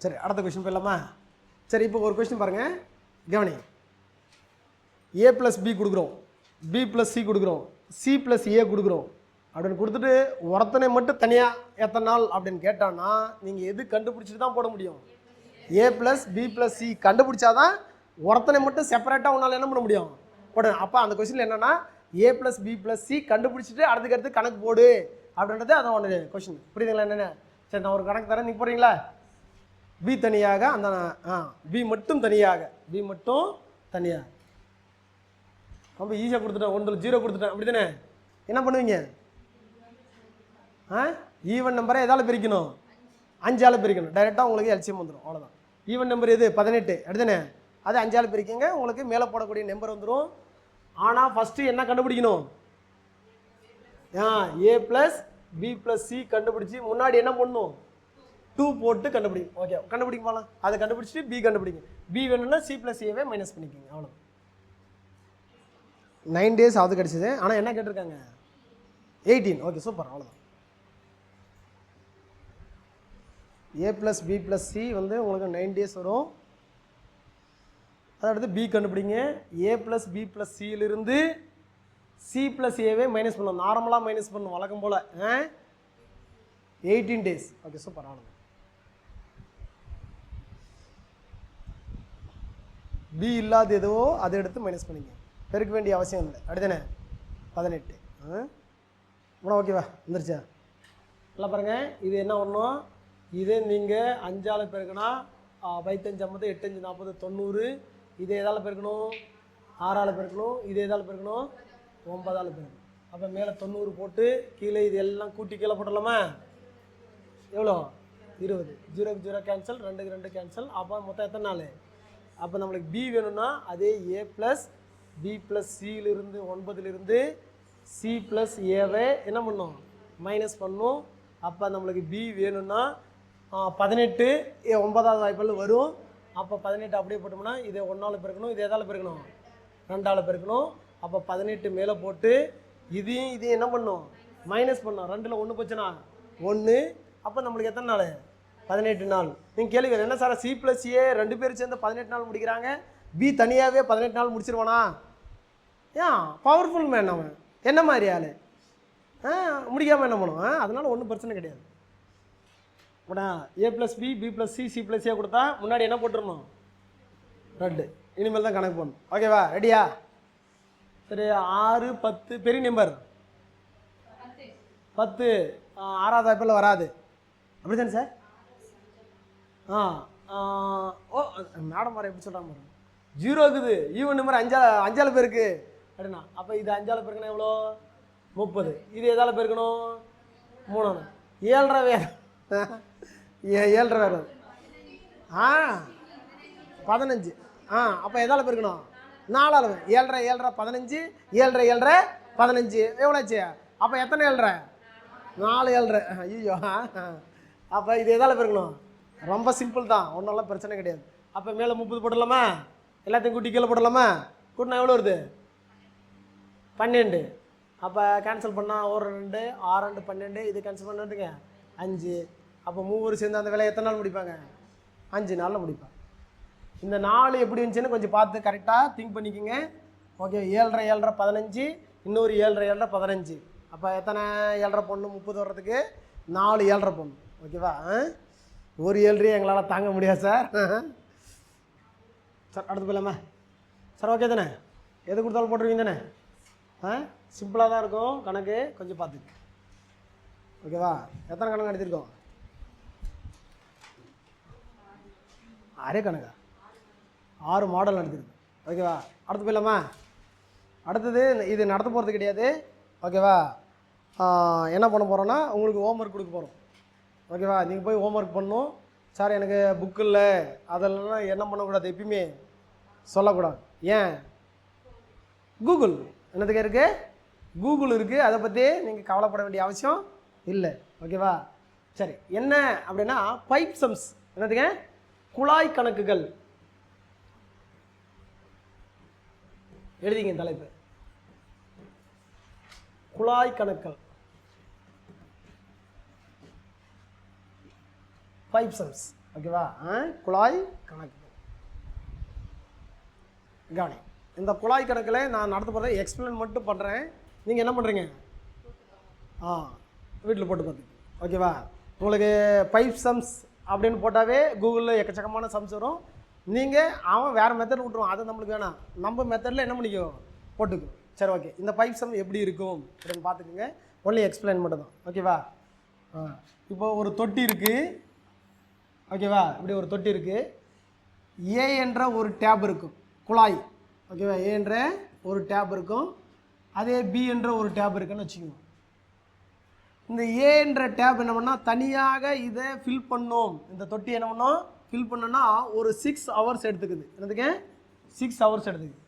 சரி, அடுத்த கொஸ்டின் போயிடலாமா? சரி, இப்போ ஒரு கொஸ்டின் பாருங்கள், கவனி. ஏ ப்ளஸ் பி கொடுக்குறோம், பி ப்ளஸ் சி கொடுக்குறோம், சி ப்ளஸ் ஏ கொடுக்குறோம் அப்படின்னு கொடுத்துட்டு ஒருத்தனை மட்டும் தனியாக எத்தனை நாள் அப்படின்னு கேட்டான்னா நீங்கள் எது கண்டுபிடிச்சிட்டு தான் போட முடியும்? ஏ ப்ளஸ் பி ப்ளஸ் சி கண்டுபிடிச்சாதான் ஒருத்தனை மட்டும் செப்பரேட்டாக உன்னால் என்ன பண்ண முடியும், போட. அப்போ அந்த கொஸ்டினில் என்னென்னா ஏ ப்ளஸ் பி ப்ளஸ் சி கண்டுபிடிச்சிட்டு அடுத்துக்கடுத்து கணக்கு போடு அப்படின்றது அதான் ஒன்று கொஸ்டின். புரியுதுங்களா என்னென்ன? சரி, நான் ஒரு கணக்கு தரேன், நீங்கள் போடுறீங்களா? பி தனியாக, அந்த பி மட்டும் தனியாக, பி மட்டும் தனியாக. ரொம்ப ஈஸியாக கொடுத்துட்டேன். 1 0 கொடுத்துட்டேன். அப்படி தானே? என்ன பண்ணுவீங்க? ஈவன் நம்பரை எதால் பிரிக்கணும்? 5ஆல் பிரிக்கணும். டைரெக்டாக உங்களுக்கு எல்சிஎம் வந்துடும். அவ்வளோதான். ஈவன் நம்பர் எது? 18. அப்படிதானே? அது 5ஆல் பிரிக்குங்க, உங்களுக்கு மேலே போடக்கூடிய நம்பர் வந்துடும். ஆனால் ஃபஸ்ட்டு என்ன கண்டுபிடிக்கணும்? ஏ ப்ளஸ் பி ப்ளஸ் சி கண்டுபிடிச்சி முன்னாடி என்ன பண்ணணும்? 2 போட்டு கண்டுபிடிக்கும். ஓகே, கண்டுபிடிக்க போகலாம். அதை கண்டுபிடிச்சிட்டு பி கண்டுபிடிங்க. பி வேணும்னா சி ப்ளஸ் ஏவே மைனஸ் பண்ணிக்கோங்க. அவ்வளோ. 9 days ஆகுது கிடச்சிது. ஆனால் என்ன கேட்டிருக்காங்க? 18. Okay, super. அவ்வளோதான். A plus B plus C வந்து உங்களுக்கு 9 days வரும். அடுத்து பி கண்டுபிடிங்க. ஏ ப்ளஸ் பி ப்ளஸ் சியிலிருந்து சி ப்ளஸ் ஏவே மைனஸ் பண்ணணும். நார்மலாக மைனஸ் பண்ணணும் வழக்கம் போல். 18 days. Okay, super. ஆனது. பி இல்லாத எதுவோ அதை எடுத்து மைனஸ் பண்ணிங்க, பெருக்க வேண்டிய அவசியம் இல்லை. அப்படிதானே? 18. இவ்வளோ ஓகேவா? வந்துருச்சா? நல்லா பாருங்கள், இது என்ன வரணும், இதே நீங்கள் 5ஆல் பெருக்கினா 5 5 8 5 40 90. இதே எதால் பெருக்கணும்? 6ஆல் பெருக்கணும். இதே எதால் பெருக்கணும்? 9ஆல் பெருக்கணும். அப்போ மேலே 90 போட்டு கீழே இது எல்லாம் கூட்டி கீழே போட்டுடலாமா? எவ்வளோ? 20. 0க்கு 0 கேன்சல், 2க்கு 2 கேன்சல். அப்போ மொத்தம் எத்தனை நாள்? அப்போ நம்மளுக்கு பி வேணும்னா அதே ஏ ப்ளஸ் பி ப்ளஸ் சியிலிருந்து 9லிருந்து சி ப்ளஸ் ஏவை என்ன பண்ணும்? மைனஸ் பண்ணும். அப்போ நம்மளுக்கு பி வேணும்னா 18 9வது வாய்ப்பில் வரும். அப்போ 18 அப்படியே போட்டோம்னா இதை 1ஆல் பெருக்கணும், இது எதால் பெருக்கணும்? 2ஆல் பெருக்கணும். அப்போ 18 மேலே போட்டு இதையும் என்ன பண்ணும்? மைனஸ் பண்ணும். 2ல் 1 போச்சுன்னா 1. அப்போ நம்மளுக்கு எத்தனை நாள்? 18 நாள். நீங்கள் கேள்வி என்ன சார் சி ப்ளஸ் ஏ 2 பேர் சேர்ந்து 18 நாள் முடிக்கிறாங்க, பி தனியாகவே 18 நாள் முடிச்சிருவானா? ஏன் பவர்ஃபுல் மேன் அவன், என்ன மாதிரி ஆள் முடிக்காமல் என்ன பண்ணுவான்? அதனால் ஒன்றும் பிரச்சனை கிடையாது. A plus B B plus C C plus A கொடுத்தா முன்னாடி என்ன போட்டுருணும்? 2. இனிமேல் தான் கணக்கு பண்ணணும். ஓகேவா? ரெடியா? சரி, 6 10 பெரிய நம்பர் 10 6வது வாய்ப்பில் வராது. அப்படி தானே சார்? ஓ மேடம் வர எப்படி சொல்கிறாங்க பாருங்க, 0 இருக்குது, ஈவன் நம்பர் 5ஆல் பேருக்கு அப்படின்னா. அப்போ இது 5ஆல் பெருக்கணும் எவ்வளோ? 30. இது எதால் பெருக்கணும்? 3. 7.5 வேறு 7.5 வேறு 15. அப்போ எதால் பெருக்கணும்? 4ஆல் 7.5 15 7.5 15 எவ்வளோச்சு? அப்போ எத்தனை 7.5? 4 7.5. ஐயோ, அப்போ இது எதால் பெருக்கணும்? ரொம்ப சிம்பிள் தான், ஒன்றும் பிரச்சனை கிடையாது. அப்போ மேலே 30 போடலாமா? எல்லாத்தையும் கூட்டி கீழே போடலாமா? கூட்டினா எவ்வளோ வருது? 12. அப்போ கேன்சல் பண்ணால் 1 2 6 2 12. இது கேன்சல் பண்ணிட்டுங்க 5. அப்போ 3 சேர்ந்து அந்த வேலையை எத்தனை நாள் முடிப்பாங்க? 5 நாளில் முடிப்பாங்க. இந்த 4 எப்படி இருந்துச்சுன்னு கொஞ்சம் பார்த்து கரெக்டாக திங்க் பண்ணிக்கோங்க. ஓகே, 7.5 15, இன்னொரு 7.5 15. அப்போ எத்தனை 7.5 பொண்ணு 30 வர்றதுக்கு 4 7.5 பொண்ணு. ஓகேவா? ஒரு 7 எங்களால் தாங்க முடியாது சார். சார் அடுத்து போயிடலாமா சார்? ஓகே தானே? எது கொடுத்தாலும் போட்டுருவீங்க தானே? சிம்பிளாக தான் இருக்கும் கணக்கு, கொஞ்சம் பார்த்துக்கு. ஓகேவா? எத்தனை கணக்கு எடுத்திருக்கோம்? 6 கணக்கா? 6 மாடல் எடுத்திருக்கோம். ஓகேவா? அடுத்து போயிடலாமா? அடுத்தது இது நடத்த போகிறது கிடையாது. ஓகேவா? என்ன பண்ண போகிறோன்னா உங்களுக்கு ஹோம்ஒர்க் கொடுக்க போகிறோம். ஓகேவா? நீங்கள் போய் ஹோம்ஒர்க் பண்ணணும். சார் எனக்கு புக்கு இல்லை, அதெல்லாம் என்ன பண்ணக்கூடாது, எப்பயுமே சொல்லக்கூடாது. ஏன்? கூகுள் என்னதுக்கு இருக்குது? கூகுள் இருக்குது, அதை பற்றி நீங்கள் கவலைப்பட வேண்டிய அவசியம் இல்லை. ஓகேவா? சரி, என்ன அப்படின்னா பைப் சம்ஸ். என்னதுங்க? குழாய் கணக்குகள். எழுதிங்க தலைப்பு, குழாய் கணக்குகள், பைப் சம்ஸ். ஓகேவா? குழாய் கணக்குகள். கவனி, இந்த குழாய் கணக்கில் நான் நடத்த போகிறத எக்ஸ்பிளைன் மட்டும் பண்ணுறேன். நீங்கள் என்ன பண்ணுறீங்க? வீட்டில் போட்டு பார்த்துக்கு. ஓகேவா? உங்களுக்கு பைப் சம்ஸ் அப்படின்னு போட்டாவே கூகுளில் எக்கச்சக்கமான சம்ஸ் வரும். நீங்கள் அவன் வேறு மெத்தட் விட்ருவோம், அது நம்மளுக்கு வேணாம். நம்ம மெத்தடில் என்ன பண்ணிக்கும்? போட்டுக்கும். சரி, ஓகே. இந்த பைப் சம் எப்படி இருக்கும் அப்படின்னு பார்த்துக்குங்க. ஒன்லி எக்ஸ்பிளைன் மட்டும் தான். ஓகேவா? இப்போ ஒரு தொட்டி இருக்குது. ஓகேவா? இப்படி ஒரு தொட்டி இருக்குது. ஏ என்ற ஒரு டேப் இருக்கும், குழாய். ஓகேவா? ஏ என்ற ஒரு டேப் இருக்கும், அதே பி என்ற ஒரு டேப் இருக்குன்னு வச்சுக்கோங்க. இந்த ஏ என்ற டேப் என்ன பண்ணால் தனியாக இதை ஃபில் பண்ணோம். இந்த தொட்டி என்ன பண்ணோம்? ஃபில் பண்ணோன்னா ஒரு 6 ஹவர்ஸ் எடுத்துக்குது. என்னதுக்கு? 6 ஹவர்ஸ் எடுத்துக்குது.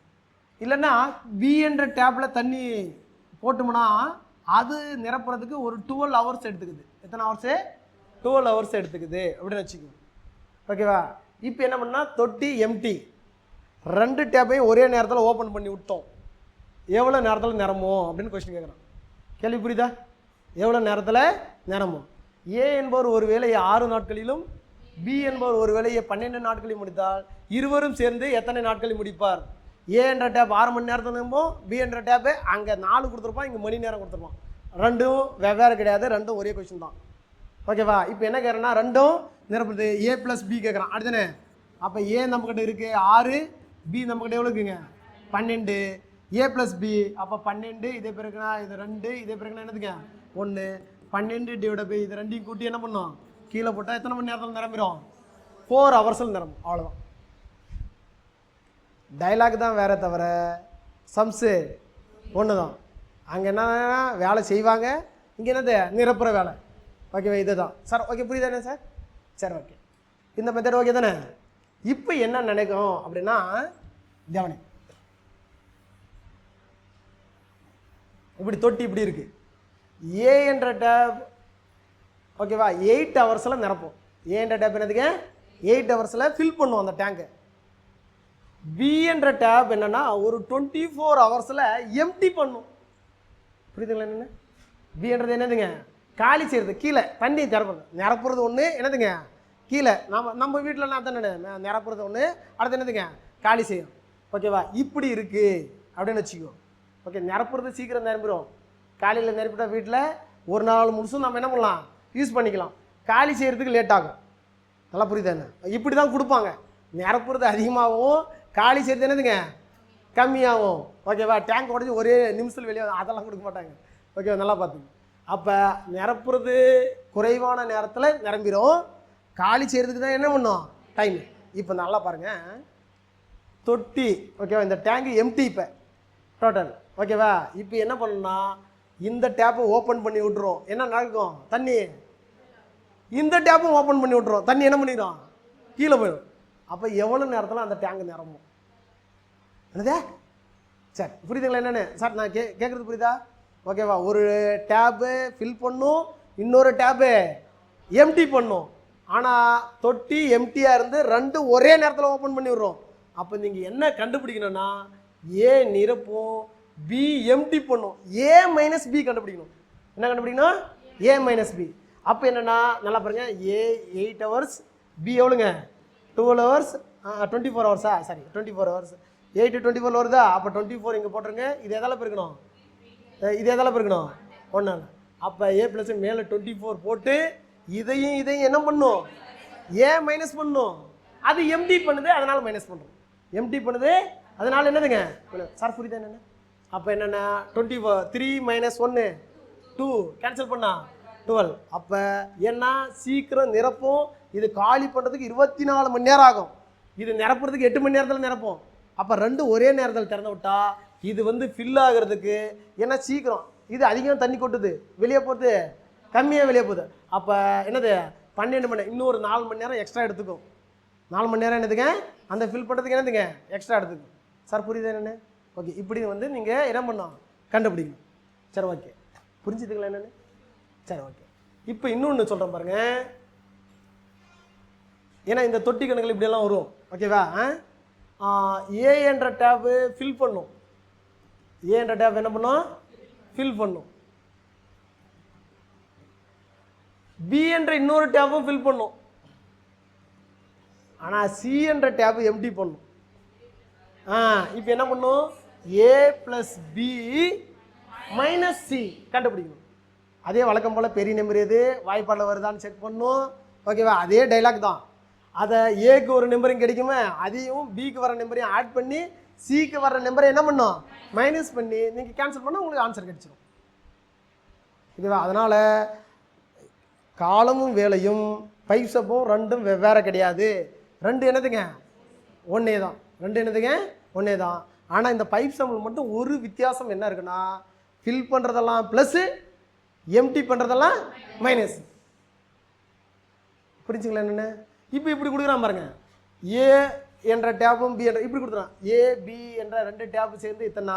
இல்லைன்னா பி என்ற டேப்பில் தண்ணி போட்டோம்னா அது நிரப்புறதுக்கு ஒரு 12 ஹவர்ஸ் எடுத்துக்குது. எத்தனை ஹவர்ஸு? 12 ஹவர்ஸ் எடுத்துக்குது அப்படின்னு வச்சுக்கோங்க. ஓகேவா? இப்போ என்ன பண்ணால் தொட்டி எம்டி, 2 டேப்பையும் ஒரே நேரத்தில் ஓப்பன் பண்ணி விட்டோம். எவ்வளோ நேரத்தில் நிரம்பும் அப்படின்னு கொஸ்டின் கேட்குறான். கேள்வி புரியுதா? எவ்வளோ நேரத்தில் நிரம்பும்? ஏ என்பவர் ஒரு வேலையை 6 நாட்களிலும் பி என்பவர் ஒரு வேலையை 12 நாட்களில் முடித்தால் இருவரும் சேர்ந்து எத்தனை நாட்களில் முடிப்பார்? ஏ என்ற டேப் 6 மணி நேரத்தில் நிரம்பும், பி என்ற டேப்பு அங்கே 4 கொடுத்துருப்பான், இங்கே மணி நேரம் கொடுத்துருப்பான். ரெண்டும் வெவ்வேறு கிடையாது, ரெண்டும் ஒரே கொஸ்டின் தான். ஓகேவா? இப்போ என்ன கேட்குறேன்னா ரெண்டும் நிரப்புறது ஏ ப்ளஸ் பி கேட்குறான். அடுத்தனே அப்போ ஏ நம்மக்கிட்ட இருக்குது 6, பி நம்மக்கிட்ட எவ்வளோ இருக்குங்க 12, ஏ ப்ளஸ் பி. அப்போ 12 இதே பிறகுனா இது 2, இதே பிறகுனா என்னதுங்க 1. 12 டிவைட் பை இது ரெண்டையும் கூட்டி என்ன பண்ணோம் கீழே போட்டால் எத்தனை மணி நேரத்தில் நிரம்பிடும் 4 ஹவர்ஸில் நிரம்பும். அவ்வளோதான். டைலாக் தான் வேறு தவிர சம்ஸு ஒன்று தான். அங்கே என்னன்னா வேலை செய்வாங்க, இங்கே என்னது நிரப்புற வேலை. ஓகேவா, இது தான் சார். ஓகே, புரியுதானே சார்? சரி, ஓகே. இந்த மெத்தட் ஓகே தானே? இப்போ என்ன நினைக்கும் அப்படின்னா கவனி, இப்படி தொட்டி இப்படி இருக்குது. ஏ என்ற டேப் ஓகேவா 8 ஹவர்ஸில் நிரப்போம். ஏ என்ற டேப் என்னதுங்க 8 ஹவர்ஸில் ஃபில் பண்ணுவோம் அந்த டேங்கை. பி என்ற டேப் என்னென்னா ஒரு 24 ஹவர்ஸில் எம்டி பண்ணும். புரியுதுங்களா? என்னென்ன பி என்றது என்னதுங்க காலி செய்கிறது, கீழே தண்ணி நிரப்புறது ஒன்று, என்னதுங்க கீழே நம்ம வீட்டில் நான் தானே நிரப்புறது ஒன்று, அடுத்து என்னதுங்க காலி செய்யும். ஓகேவா, இப்படி இருக்குது அப்படின்னு வச்சுக்கோ. ஓகே, நிரப்புறது சீக்கிரம் நிரம்பிடும். காலையில் நிரப்பிட்டா வீட்டில் ஒரு நாள் முழுசும் நம்ம என்ன பண்ணலாம் யூஸ் பண்ணிக்கலாம். காலி செய்கிறதுக்கு லேட் ஆகும். நல்லா புரியுதானே? இப்படி தான் கொடுப்பாங்க. நிரப்புறது அதிகமாகவும் காலி செய்கிறது என்னதுங்க கம்மியாகும். ஓகேவா, டேங்க் உடஞ்சி ஒரே நிமிஷத்தில் வெளியே அதெல்லாம் கொடுக்க மாட்டாங்க. ஓகேவா, நல்லா பார்த்துங்க. அப்போ நிரப்புறது குறைவான நேரத்தில் நிரம்பிடும், காலி செய்கிறதுக்கு தான் என்ன பண்ணும் டைம். இப்போ நல்லா பாருங்கள், தொட்டி ஓகேவா, இந்த டேங்கு எம்டி இப்போ டோட்டல். ஓகேவா, இப்போ என்ன பண்ணணும்னா இந்த டேப்பை ஓப்பன் பண்ணி விட்ருவோம். என்ன நடக்கும் தண்ணி, இந்த டேப்பும் ஓப்பன் பண்ணி விட்ருவோம், தண்ணி என்ன பண்ணிடும் கீழே போயிடும். அப்போ எவ்வளோ நேரத்தில் அந்த டேங்கு நிரம்பும்? என்னதே சார் புரியுதுங்களா? என்னென்னு சார் நான் கேட்குறது புரியுதா? ஓகேவா, ஒரு டேப்பு ஃபில் பண்ணும், இன்னொரு டேப்பு எம்டி பண்ணும். ஆனால் தொட்டி எம்டியாக இருந்து ரெண்டும் ஒரே நேரத்தில் ஓப்பன் பண்ணி விட்றோம். அப்போ நீங்கள் என்ன கண்டுபிடிக்கணும்னா ஏ நிரப்பும், பி எம்டி பண்ணும், ஏ மைனஸ் பி கண்டுபிடிக்கணும். என்ன கண்டுபிடிக்கணும்? ஏ மைனஸ் பி. அப்போ என்னென்னா நல்லா பாருங்கள், ஏ 8 ஹவர்ஸ், பி எவ்வளோங்க 12 ஹவர்ஸ், 24 ஹவர்ஸா சாரி 24 ஹவர்ஸ். 8 24 வருதா? அப்போ 24 இங்கே போட்டுருங்க. இது எதால் பெருக்கணும்? இது எதால் பெருக்கணும்? 1. அப்போ ஏ ப்ளஸ் மேலே 24 போட்டு இதையும் என்ன பண்ணும் ஏ மைனஸ் பண்ணும். அது எம்டி பண்ணுது, அதனால் மைனஸ் பண்ணுறோம். எம்டி பண்ணுது அதனால் என்னதுங்க சார் புரியுதா என்னென்ன? அப்போ என்னென்னா 3 மைனஸ் 1 2 கேன்சல் பண்ணா 12. அப்போ ஏன்னா சீக்கிரம் நிரப்பும், இது காலி பண்ணுறதுக்கு 24 மணி நேரம் ஆகும், இது நிரப்புறதுக்கு 8 மணி நேரத்தில் நிரப்போம். அப்போ ரெண்டும் ஒரே நேரத்தில் திறந்து விட்டா இது வந்து ஃபில் ஆகிறதுக்கு ஏன்னா சீக்கிரம், இது அதிகம் தண்ணி கொட்டுது, வெளியே போகுது கம்மியாக வெளியே போகுது. அப்போ என்னது 12 மணி நேரம், இன்னொரு 4 மணி நேரம் எக்ஸ்ட்ரா எடுத்துக்கும். 4 மணி நேரம் என்னதுங்க அந்த ஃபில் பண்ணுறதுக்கு என்னதுங்க எக்ஸ்ட்ரா எடுத்துக்கும். சார் புரியுது என்னென்னு? ஓகே, இப்படி வந்து நீங்கள் என்ன பண்ணோம் கண்டுபிடிக்கணும். சரி, ஓகே, புரிஞ்சுதுங்களா என்னென்னு? சரி, ஓகே. இப்போ இன்னொன்று சொல்கிறேன் பாருங்கள், ஏன்னா இந்த தொட்டி கணக்கில் இப்படியெல்லாம் வரும். ஓகேவா, ஏ என்ற டேப்பு ஃபில் பண்ணும், ஏ என்ற டேப் என்ன பண்ணும் ஃபில் பண்ணும். பி என்ற இன்னொரு டேப்பும் ஃபில் பண்ணும், ஆனால் சி என்ற டேப்பு எம்டி பண்ணும். இப்போ என்ன பண்ணும் ஏ ப்ளஸ் பி மைனஸ் சி கண்டுபிடிக்கணும். அதே வழக்கம் போல் பெரிய நம்பர் எது வாய்ப்பாடில் வருதான்னு செக் பண்ணும். ஓகேவா, அதே டைலாக் தான். அதை ஏக்கு ஒரு நம்பரும் கிடைக்குமே, அதையும் பிக்கு வர நம்பரையும் ஆட் பண்ணி சிக்கு வர நம்பரை என்ன பண்ணும் மைனஸ் பண்ணி நீங்கள் கேன்சல் பண்ணால் உங்களுக்கு ஆன்சர் கிடைச்சிடும். ஓகேவா, அதனால் காலமும் வேலையும் பைசப்பும் ரெண்டும் வெவ்வேறு கிடையாது. ரெண்டு என்னதுங்க ஒன்றே தான், ரெண்டு என்னதுங்க ஒன்றே தான். ஆனால் இந்த பைப் சம்பிள் மட்டும் ஒரு வித்தியாசம் என்ன இருக்குன்னா, ஃபில் பண்ணுறதெல்லாம் ப்ளஸ்ஸு, எம்டி பண்ணுறதெல்லாம் மைனஸ். புரிஞ்சுங்களா என்னென்ன? இப்போ இப்படி கொடுக்குறான் பாருங்க, ஏ என்ற டேப்பும் பி என்ற இப்படி கொடுத்துறான். ஏ பி என்ற 2 டேப்பு சேர்ந்து இத்தனை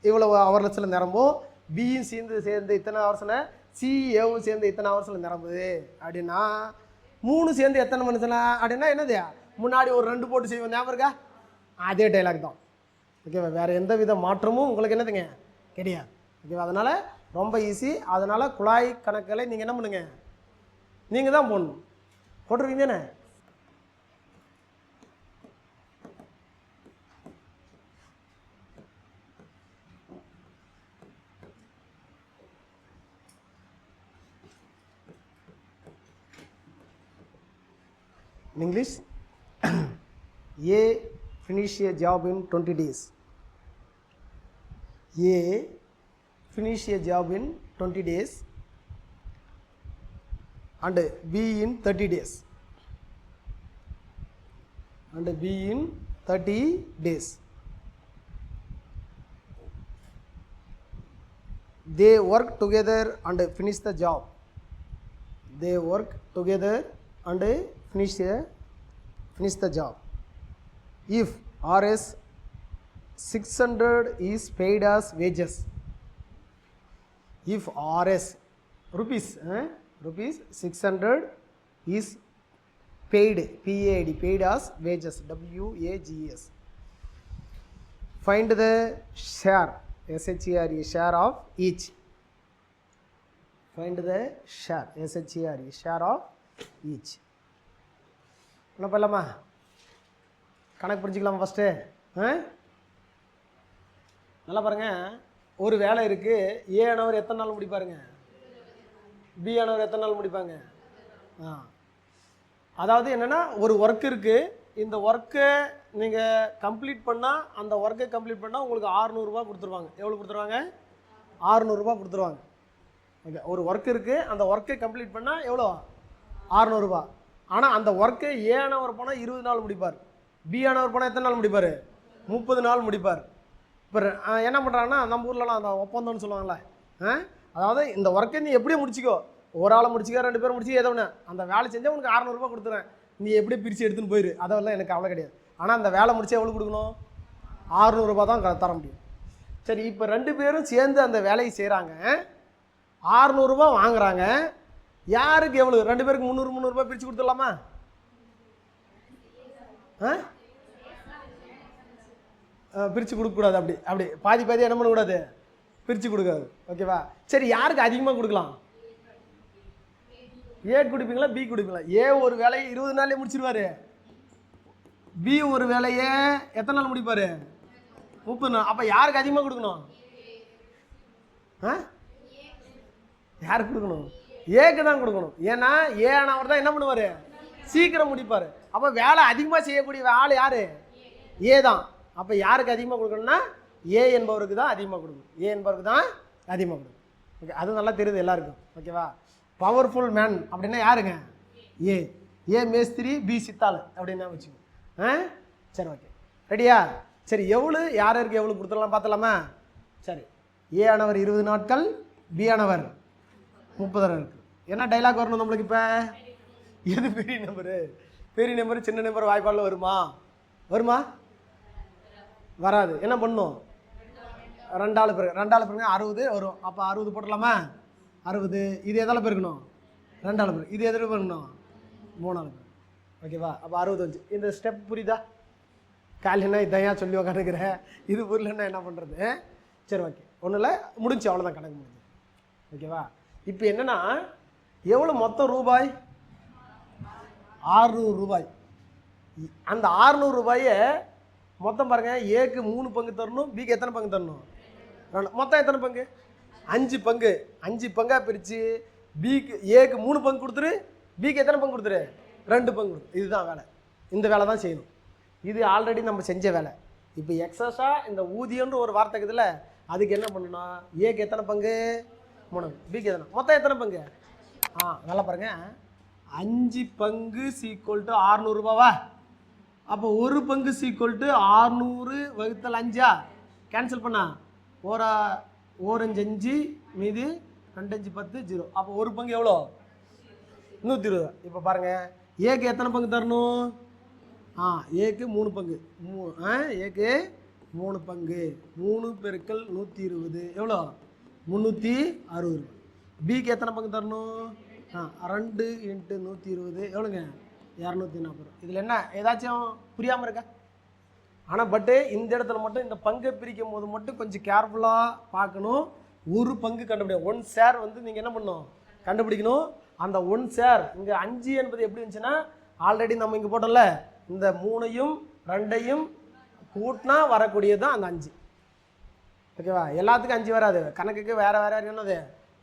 இவ்வளோ ஹவர்ஸில் நிரம்பும், பியும் சேர்ந்து இத்தனை ஹவர்ஸில், சி ஏவும் சேர்ந்து இத்தனை ஹவர்ஸில் நிரம்புது அப்படின்னா 3 சேர்ந்து எத்தனை மனுஷனா அப்படின்னா என்னது முன்னாடி ஒரு 2 போட்டு செய்வோம், ஞாபகம் இருக்கா? அதே டைலாக் தான். ஓகேவா, வேறு எந்த வித மாற்றமும் உங்களுக்கு என்னதுங்க கிடையாது. ஓகேவா, அதனால் ரொம்ப ஈஸி. அதனால் குழாய் கணக்குகளை நீங்கள் என்ன பண்ணுங்க, நீங்கள் தான் போடணும். போட்டுருவீங்க தானே? English A finish a job in 20 days. A finish a job in 20 days and B in 30 days. And B in 30 days. They work together and finish the job. They work together and finish the job. If Rs 600 is paid as wages. If Rs rupees 600 is paid, PAD, paid as wages, WAGS. Find the share, SHARE, share of each. Find the share, SHARE, share of each. என்ன பண்ணலாமா? கணக்கு புரிஞ்சுக்கலாமா ஃபஸ்ட்டு? நல்லா பாருங்கள், ஒரு வேலை இருக்குது. ஏ ஆனவர் எத்தனை நாள் முடிப்பாருங்க? பி ஆனவர் எத்தனை நாள் முடிப்பாங்க? அதாவது என்னென்னா, ஒரு ஒர்க் இருக்குது. இந்த ஒர்க்கை நீங்கள் கம்ப்ளீட் பண்ணால், அந்த ஒர்க்கை கம்ப்ளீட் பண்ணால் உங்களுக்கு 600 கொடுத்துருவாங்க. எவ்வளோ கொடுத்துருவாங்க? 600 கொடுத்துருவாங்க. ஓகே, ஒரு ஒர்க் இருக்குது. அந்த ஒர்க்கை கம்ப்ளீட் பண்ணால் எவ்வளோ? 600. ஆனால் அந்த ஒர்க்கை ஏ ஆனவர் போனால் 20 நாள் முடிப்பார். பி ஆனவர் போனால் எத்தனை நாள் முடிப்பார்? 30 நாள் முடிப்பார். இப்போ என்ன பண்ணுறாங்கன்னா, நம்ம ஊர்லலாம் அந்த ஒப்பந்தம்னு சொல்லுவாங்களே, அதாவது இந்த ஒர்க்கை நீ எப்படியே முடிச்சிக்கோ, ஒரு ஆளை முடிச்சிக்க, 2 பேர் முடிச்சு, ஏதோ ஒன்று, அந்த வேலை செஞ்சால் உனக்கு 600 கொடுத்துறேன், நீ எப்படியே பிரித்து எடுத்துன்னு போயிரு, அதெல்லாம் எனக்கு அவ்வளோ கிடையாது. ஆனால் அந்த வேலை முடிச்சா எவ்வளோ கொடுக்கணும்? 600 தான் தர முடியும். சரி, இப்போ 2 பேரும் சேர்ந்து அந்த வேலையை செய்கிறாங்க, 600 வாங்குறாங்க. யாருக்கு எவ்வளோ? 2 பேருக்கு 300 பிரித்து கொடுத்துடலாமா? பிரித்து கொடுக்கக்கூடாது. அப்படி பாதி என்ன பண்ணக்கூடாது? பிரித்து கொடுக்காது. ஓகேவா? சரி, யாருக்கு அதிகமாக கொடுக்கலாம்? ஏ கொடுப்பீங்களா, பி கொடுப்பீங்களா? ஏ ஒரு வேலையை 20 நாள்லேயே முடிச்சிருவாரு. பி ஒரு வேலையை எத்தனை நாள் முடிப்பார்? 30 நாள். அப்போ யாருக்கு அதிகமாக கொடுக்கணும்? யாருக்கு கொடுக்கணும்? ஏக்கு தான் கொடுக்கணும். ஏன்னா ஏ ஆனவர் தான் என்ன பண்ணுவார்? சீக்கிரம் முடிப்பார். அப்போ வேலை அதிகமாக செய்யக்கூடிய ஆள் யார்? ஏ தான். அப்போ யாருக்கு அதிகமாக கொடுக்கணும்னா ஏ என்பவருக்கு தான் அதிகமாக கொடுக்கணும். ஏ என்பவருக்கு தான் அதிகமாக கொடுக்கணும். ஓகே, அது நல்லா தெரியுது எல்லாருக்கும். ஓகேவா? பவர்ஃபுல் மேன் அப்படின்னா யாருங்க? ஏ. ஏ மேஸ்திரி, பி சித்தாள் அப்படின்னா வச்சுக்கோ. சரி, ஓகே, ரெடியா? சரி, எவ்வளோ யாருக்கு எவ்வளோ கொடுத்துடலாம் பார்த்தலாமா? சரி, ஏ ஆனவர் 20 நாட்கள், பி ஆனவர் 30 நாள் இருக்குது. என்ன டைலாக் வரணும் நம்மளுக்கு? இப்போ எது பெரிய நம்பரு? பெரிய நம்பரு சின்ன நம்பர் வாய்ப்பாடில் வருமா? வராது. என்ன பண்ணும்? 2 ஆள் பிறகு 60 வரும். அப்போ 60 போட்டலாமா? 60. இது எதால் பெருக்கணும்? 2 ஆள் பிறகு. இது எதில் பெருக்கணும்? 3 ஆள் பிறகு. ஓகேவா? அப்போ 60 வந்துச்சு. இந்த ஸ்டெப் புரியுதா? காலையினா இதையா சொல்லி உக்காந்துக்கிறேன், இது புரியலன்னா என்ன பண்ணுறது? சரி, ஓகே, ஒன்றும் இல்லை, முடிஞ்சு, அவ்வளோதான், கணக்கு முடிஞ்சு. ஓகேவா? இப்போ என்னென்னா, எவ்வளோ மொத்தம் ரூபாய்? 600 ரூபாய். அந்த 600 ரூபாயை மொத்தம் பாருங்கள், ஏக்கு 3 பங்கு தரணும், பிக்கு எத்தனை பங்கு தரணும்? 2. மொத்தம் எத்தனை பங்கு? 5 பங்கு. 5 பங்காக பிரித்து பிக்கு ஏக்கு 3 பங்கு கொடுத்துரு, பிக்கு எத்தனை பங்கு கொடுத்துரு? 2 பங்கு கொடுத்துரு. இதுதான் வேலை. இந்த வேலை தான் செய்யணும். இது ஆல்ரெடி நம்ம செஞ்ச வேலை. இப்போ எக்ஸஸாக இந்த ஊதியன்ற ஒரு வார்த்தை இருக்குதுல்ல, அதுக்கு என்ன பண்ணணும்? ஏக்கு எத்தனை பங்கு? 3. பிக்கு எத்தனை? மொத்தம் எத்தனை பங்கு? நல்லா பாருங்கள், 5 பங்கு = 600 ரூபாவா? அப்போ 1 பங்கு = 600 × 5 கேன்சல் பண்ணா 1 5 5 மீதி 2 5 10 0. அப்போ 1 பங்கு எவ்வளோ? 120. இப்போ பாருங்கள், ஏக்கு எத்தனை பங்கு தரணும்? ஏக்கு 3 பங்கு. ஏக்கு 3 பங்கு. 3 × 120 எவ்வளோ? 360. பிக்கு எத்தனை பங்கு தரணும்? 2 × 120 எவ்வளோங்க? 240. இதில் என்ன ஏதாச்சும் புரியாமல் இருக்கா? ஆனால் இந்த இடத்துல மட்டும் இந்த பங்கை பிரிக்கும் போது மட்டும் கொஞ்சம் கேர்ஃபுல்லாக பார்க்கணும். ஒரு பங்கு கண்டுபிடிக்கும். 1 ஷேர் வந்து நீங்கள் என்ன பண்ணணும்? கண்டுபிடிக்கணும். அந்த 1 ஷேர் இங்கே 5 என்பது எப்படி இருந்துச்சுன்னா, ஆல்ரெடி நம்ம இங்கே போட்டோம்ல, இந்த 3ஐயும் 2ஐயும் கூட்டினா வரக்கூடியது தான் அந்த 5. ஓகேவா? எல்லாத்துக்கும் 5 வராது, கணக்குக்கு வேறு என்னது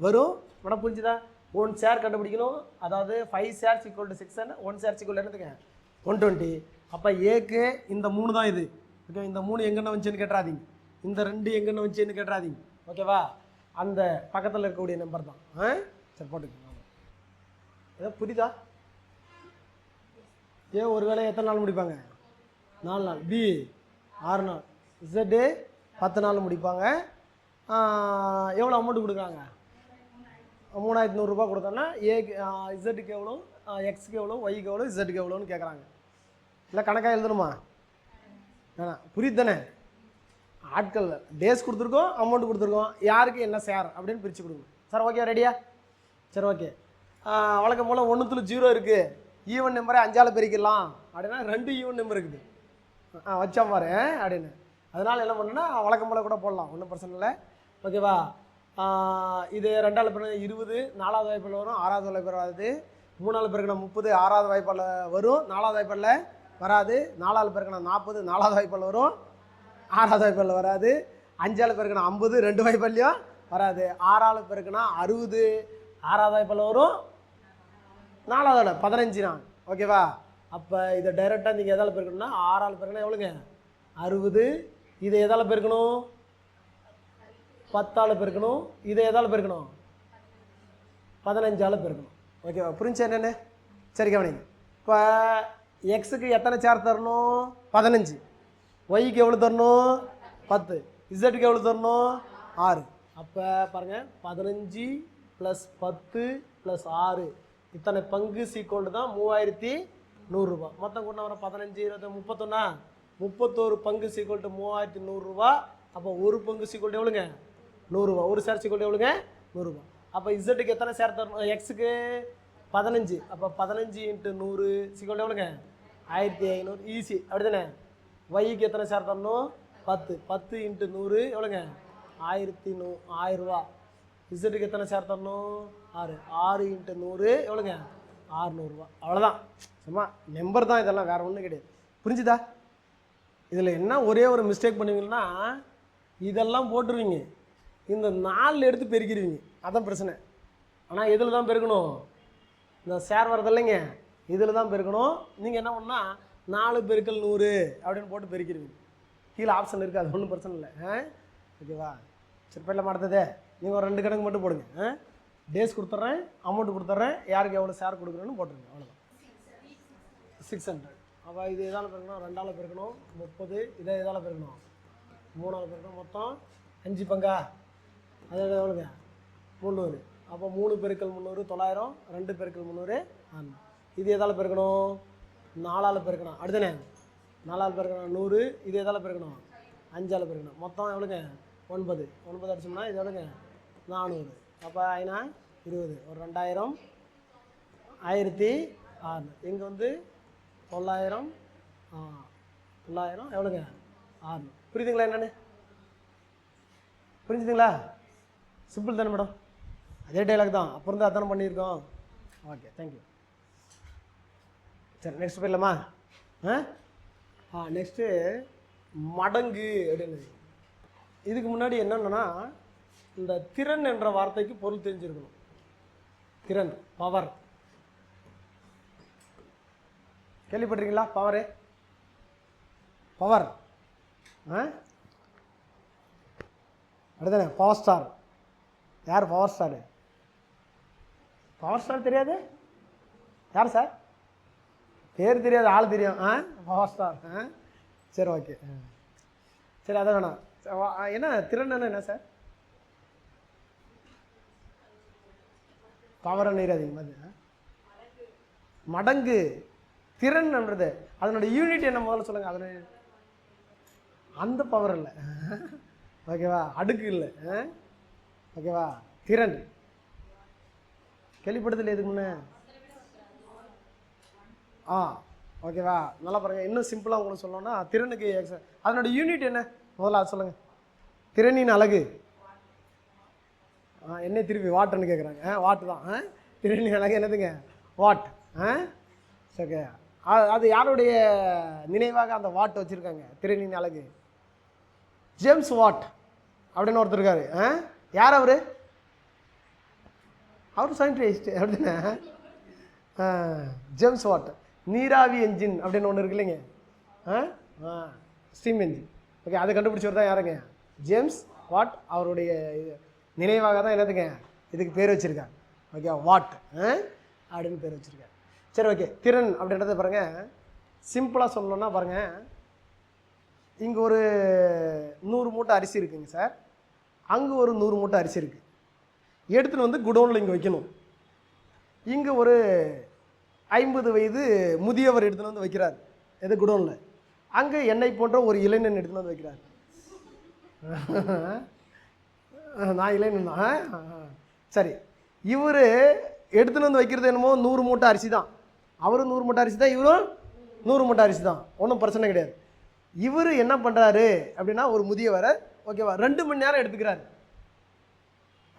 வரும். உடனே புரிஞ்சுதா? 1 ஷேர் கண்டுபிடிக்கணும். அதாவது 5 shares = 6 and 1 share = என்னதுங்க? 120. அப்போ ஏக்கு இந்த 3 தான் இது. ஓகே, இந்த 3 எங்கென்ன வந்துச்சுன்னு கேட்டுறாதீங்க, இந்த 2 எங்கென்ன வந்துச்சுன்னு கேட்டுறாதீங்க. ஓகேவா, அந்த பக்கத்தில் இருக்கக்கூடிய நம்பர் தான். சரி போட்டுக்கோங்க. ஏதோ புரியுதா? ஏ ஒரு வேளை எத்தனை நாள் முடிப்பாங்க? 4 நாள். பி 6 நாள். இசட்டு 10 நாள் முடிப்பாங்க. எவ்வளோ அமௌண்ட்டு கொடுக்குறாங்க? 3100 ரூபா கொடுத்தோன்னா ஏக்கு இசட்டுக்கு எவ்வளோ, எக்ஸுக்கு எவ்வளோ, ஒய்க்கு எவ்வளோ, இசட்டுக்கு எவ்வளோன்னு கேட்குறாங்க. இல்லை கணக்காக எழுதணுமா? வேணாம், புரியுது தானே? ஆட்கள் டேஸ் கொடுத்துருக்கோம், அமௌண்ட் கொடுத்துருக்கோம், யாருக்கு என்ன ஷேர் அப்படின்னு பிரித்து கொடுங்க. சார் ஓகே, ரெடியா? சரி ஓகே. வழக்கம் போல் 1/0 இருக்குது, ஈவன் நம்பரை 5ஆல் பெருக்கிடலாம் அப்படின்னா 2 ஈவன் நம்பர் இருக்குது. வச்சா பாரு அப்படின்னு. அதனால் என்ன பண்ணுன்னா வழக்கம் போல் கூட போடலாம், ஒன்றும் பிரச்சனை இல்லை. ஓகேவா, இது 2ஆல் பெருக்கினா 20, 4வது வாய்ப்பால் வரும், 6வது வாய்ப்பால் வராது. 3ஆல் பெருக்கினா 30, 6வது வாய்ப்பால் வரும், 4வது வாய்ப்பால் வராது. 4ஆல் பெருக்கினா 40, 4வது வாய்ப்பால் வரும், 6வது வாய்ப்பால் வராது. 5ஆல் பெருக்கினா 50, 2 வாய்ப்பால்லையும் வராது. 6ஆல் பெருக்கினா 60, 6வது வாய்ப்பால் வரும், 4வது 15 தான். ஓகேவா, அப்போ இதை டைரெக்டாக நீங்கள் எதால் பெருக்கணும்னா 6ஆல் பெருக்கினா எவ்வளோங்க? 60. இதை எதால் பெருக்கணும்? 10ஆல் பெருக்கணும். இதை எதால் பெருக்கணும்? 15ஆல் பெருக்கணும். ஓகேவா, புரிஞ்சா என்னென்னு? சரி கவனிங்க. இப்போ எக்ஸுக்கு எத்தனை சேர் தரணும்? 15. ஒய்க்கு எவ்வளோ தரணும்? 10. இசட்டுக்கு எவ்வளோ தரணும்? 6. அப்போ பாருங்கள், 15 + 10 + 6 இத்தனை பங்கு சீக்கோல்டு தான் 3100 ரூபா. மொத்தம் கொண்டு வர 15, 20, 31. 31 பங்கு சீக்கோல்டு 3100 ரூபா. அப்போ ஒரு பங்கு சீக்கோல்டு எவ்வளோங்க? 100 ரூபா. ஒரு ஷேர் சீக்கோல்டு எவ்வளோங்க? 100 ரூபா. அப்போ இசட்டுக்கு எத்தனை ஷேர் தரணும்? எக்ஸுக்கு 15. அப்போ 15 × 100 சீக்கோல்டு எவ்வளோங்க? 1500. ஈஸி, அப்படி தானே? ஒய்க்கு எத்தனை ஷேர் தரணும்? 10. 10 × 100 எவ்வளோங்க? 1000 ரூபா. இசட்டுக்கு எத்தனை ஷேர் தரணும்? 6. 6 × 100 எவ்வளோங்க? 600 ரூபா. அவ்வளோதான், சும்மா நம்பர் தான் இதெல்லாம், வேறு ஒன்றும் கிடையாது. புரிஞ்சுதா? இதில் என்ன ஒரே ஒரு மிஸ்டேக் பண்ணுவீங்கன்னா, இதெல்லாம் போட்டுருவீங்க, இந்த 4 எடுத்து பெருக்கிடுவீங்க, அதான் பிரச்சனை. ஆனால் இதில் தான் பெருக்கணும், இந்த ஷேர் வரது இல்லைங்க, இதில் தான் பெருக்கணும். நீங்கள் என்ன பண்ணால் 4 × 100 அப்படின்னு போட்டு பெருக்கிடுவீங்க. கீழே ஆப்ஷன் இருக்குது, அது ஒன்றும் பிரச்சனை இல்லை. ஓகேவா, சரி போயிடலாம். அடுத்தது நீங்கள் ஒரு 2 கணக்கு மட்டும் போடுங்க. டேஸ் கொடுத்துட்றேன், அமௌண்ட் கொடுத்துட்றேன், யாருக்கு எவ்வளோ ஷேர் கொடுக்குறேன்னு போட்டுருங்க, அவ்வளோதான். 600. அப்போ இது எதால் பெருக்கணும்? 2ஆல் பெருக்கணும், 30. இதை எதால் பெருக்கணும்? 3ஆல் பெருக்கணும். மொத்தம் 5 பங்கா, அது எவ்வளோங்க? 300. அப்போ 3 × 300 900, 2 × 300 600. இது எதால் பெருக்கணும்? 4ஆல் பெருக்கணும். அடுத்தனே 4ஆல் பெருக்கணும் 100. இது எதால் பெருக்கணும்? 5ஆல் பெருக்கணும். மொத்தம் எவ்வளோங்க? 9. 9 அடிச்சோம்னா இது எவ்வளோங்க? 400. அப்போ 20, ஒரு 2000, 1600. இங்கே வந்து 900, 900 எவ்வளோங்க? 600. புரியுதுங்களா என்னென்னு? புரிஞ்சுதுங்களா? சிம்பிள் தானே மேடம்? அதே டைலாக் தான், அப்புறம் தான் அதானே பண்ணியிருக்கோம். Okay, thank you. சரி நெக்ஸ்ட் போயிடலாமா? நெக்ஸ்ட்டு மடங்கு அப்படின்னு. இதுக்கு முன்னாடி என்னென்னா, இந்த திறன் என்ற வார்த்தைக்கு பொருள் தெரிஞ்சிருக்கணும். திறன், பவர். கேள்விப்பட்டிருக்கீங்களா? Power, power. அடுத்தானே பவர் ஸ்டார். யார் பவர் ஸ்டாரு? பவர் ஸ்டார் தெரியாது? யார் சார்? பேர் தெரியாது, ஆள் தெரியும். Power star. சரி ஓகே, சரி அதை வேணாம். என்ன திறன் என்ன சார்? பவர் நீராதிங்க அது மடங்கு. திறன்ன்றது அதனோட யூனிட் என்ன முதல்ல சொல்லுங்கள். அதனோட அந்த பவர் இல்லை, ஓகேவா? அடுக்கு இல்லை, ஓகேவா? திறன் கேள்விப்படுத்தல எதுக்கு முன்னே? ஓகேவா? நல்லா பாருங்கள். இன்னும் சிம்பிளாக உங்களுக்கு சொல்லணும்னா, திறனுக்கு அதனோட யூனிட் என்ன முதல்ல அது சொல்லுங்கள். திறனின் அழகு என்ன? திருப்பி வாட்டுன்னு கேட்குறாங்க. வாட்டு தான். திறனின் அழகு என்னதுங்க? வாட். ஓகே, அது யாருடைய நினைவாக அந்த வாட் வச்சுருக்காங்க? திறனின் அழகு ஜேம்ஸ் வாட் அப்படின்னு ஒருத்தர் இருக்காரு. யார் அவர்? அவர் சயின்டிஸ்ட் அப்படின்னா ஜேம்ஸ் வாட். நீராவி என்ஜின் அப்படின்னு ஒன்று இருக்கு இல்லைங்க, ஸ்டீம் என்ஜின். ஓகே, அதை கண்டுபிடிச்சவர் தான் யாருங்க? James what. அவருடைய நினைவாக தான் என்னதுங்க இதுக்கு பேர் வச்சுருக்காங்க. ஓகே, வாட் அப்படின்னு பேர் வச்சுருக்காங்க. சரி, ஓகே. திறன் அப்படின்றத பாருங்கள், சிம்பிளாக சொல்லணும்னா பாருங்கள், இங்கே ஒரு 100 மூட்டை அரிசி இருக்குங்க சார், அங்கே ஒரு 100 மூட்டை அரிசி இருக்குது. எடுத்துன்னு வந்து குடோனில் இங்கே வைக்கணும். இங்கே ஒரு 50 வயது முதியவர் எடுத்துன்னு வந்து வைக்கிறார் எது குடோனில். அங்கே என்னை போன்ற ஒரு இளைஞன் எடுத்துன்னு வந்து வைக்கிறார். நான் இளைஞன் தான். சரி, இவர் எடுத்துன்னு வந்து வைக்கிறது என்னமோ 100 மூட்டை அரிசி தான். அவரும் 100 மூட்டை அரிசி தான், இவரும் 100 மூட்டை அரிசி தான், ஒன்றும் பிரச்சனை கிடையாது. இவர் என்ன பண்ணுறாரு அப்படின்னா, ஒரு முதியவரை ஓகேவா 2 மணி நேரம் எடுத்துக்கிறாரு.